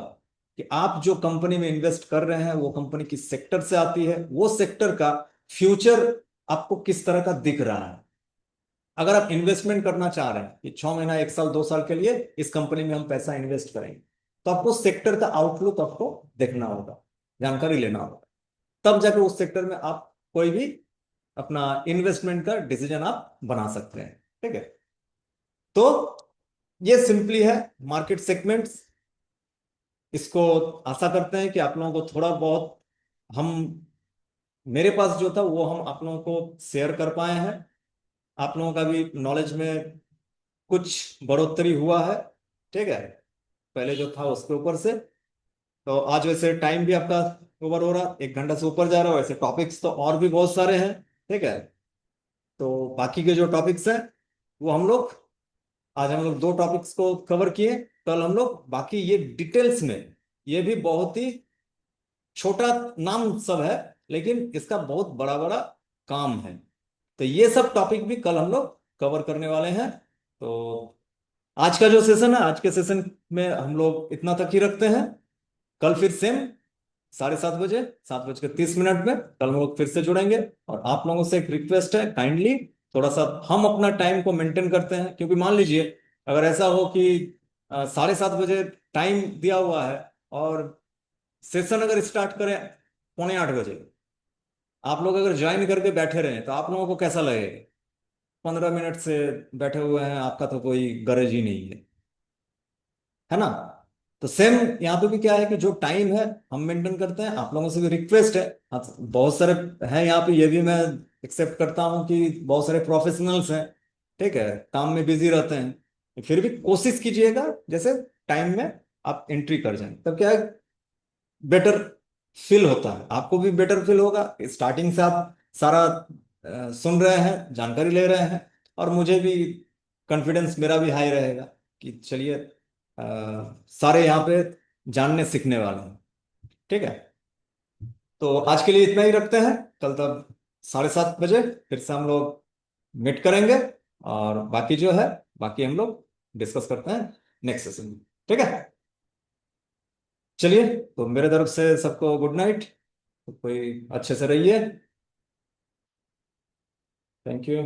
कि आप जो कंपनी में इन्वेस्ट कर रहे हैं वो कंपनी किस सेक्टर से आती है, वो सेक्टर का फ्यूचर आपको किस तरह का दिख रहा है। अगर आप इन्वेस्टमेंट करना चाह रहे हैं कि 6 महीना, 1 साल, 2 साल के लिए इस कंपनी में हम पैसा इन्वेस्ट करेंगे, तो आपको सेक्टर का आउटलुक आपको देखना होगा, जानकारी लेना होगा, तब जाकर उस सेक्टर में आप कोई भी अपना इन्वेस्टमेंट का डिसीजन आप बना सकते हैं, ठीक है। तो ये सिंपली है मार्केट सेगमेंट्स। इसको आशा करते हैं कि आप लोगों को थोड़ा बहुत हम मेरे पास जो था वो हम आप लोगों को शेयर कर पाए हैं। आप लोगों का भी नॉलेज में कुछ बढ़ोतरी हुआ है। ठीक है, पहले जो था उसके ऊपर से। तो आज वैसे टाइम भी आपका ओवर हो रहा, 1 घंटा से ऊपर जा रहा है, वैसे टॉपिक्स तो और भी बहुत सारे हैं। ठीक है, तो बाकी के जो टॉपिक्स हैं वो हम लोग, आज हम लोग 2 टॉपिक्स को कवर किए। कल हम लोग बाकी ये डिटेल्स में, ये भी बहुत ही छोटा नाम सब है, लेकिन इसका बहुत बड़ा बड़ा काम है। तो ये सब टॉपिक भी कल हम लोग कवर करने वाले हैं। तो आज का जो सेशन है, आज के सेशन में हम लोग इतना तक ही रखते हैं। कल फिर सेम 7:30 बजे, 7:30 में कल हम लोग फिर से जुड़ेंगे। और आप लोगों से एक रिक्वेस्ट है, काइंडली थोड़ा सा हम अपना टाइम को मेंटेन करते हैं, क्योंकि मान लीजिए अगर ऐसा हो कि 7:30 बजे टाइम दिया हुआ है और सेशन अगर स्टार्ट करें 7:45 बजे, आप लोग अगर ज्वाइन करके बैठे रहे तो आप लोगों को कैसा लगेगा? 15 मिनट से बैठे हुए हैं, आपका तो कोई गरज ही नहीं है ना? तो सेम यहाँ पे भी क्या है कि जो टाइम है हम मेंटेन करते हैं। आप लोगों से भी रिक्वेस्ट है, बहुत सारे हैं यहाँ पे, ये भी मैं एक्सेप्ट करता हूँ कि बहुत सारे प्रोफेशनल्स हैं, ठीक है, काम में बिजी रहते हैं, फिर भी कोशिश कीजिएगा जैसे टाइम में आप एंट्री कर जाएं, तब क्या है, बेटर फील होता है, आपको भी बेटर फील होगा। स्टार्टिंग से आप सारा सुन रहे हैं, जानकारी ले रहे हैं, और मुझे भी कॉन्फिडेंस मेरा भी हाई रहेगा कि चलिए सारे यहाँ पे जानने सीखने वाले हैं। ठीक है, तो आज के लिए इतना ही रखते हैं। कल तब 7:30 बजे फिर से हम लोग मीट करेंगे, और बाकी जो है, बाकी हम लोग डिस्कस करते हैं नेक्स्ट सेशन में। ठीक है, चलिए, तो मेरे तरफ से सबको गुड नाइट। तो कोई अच्छे से रहिए। Thank you.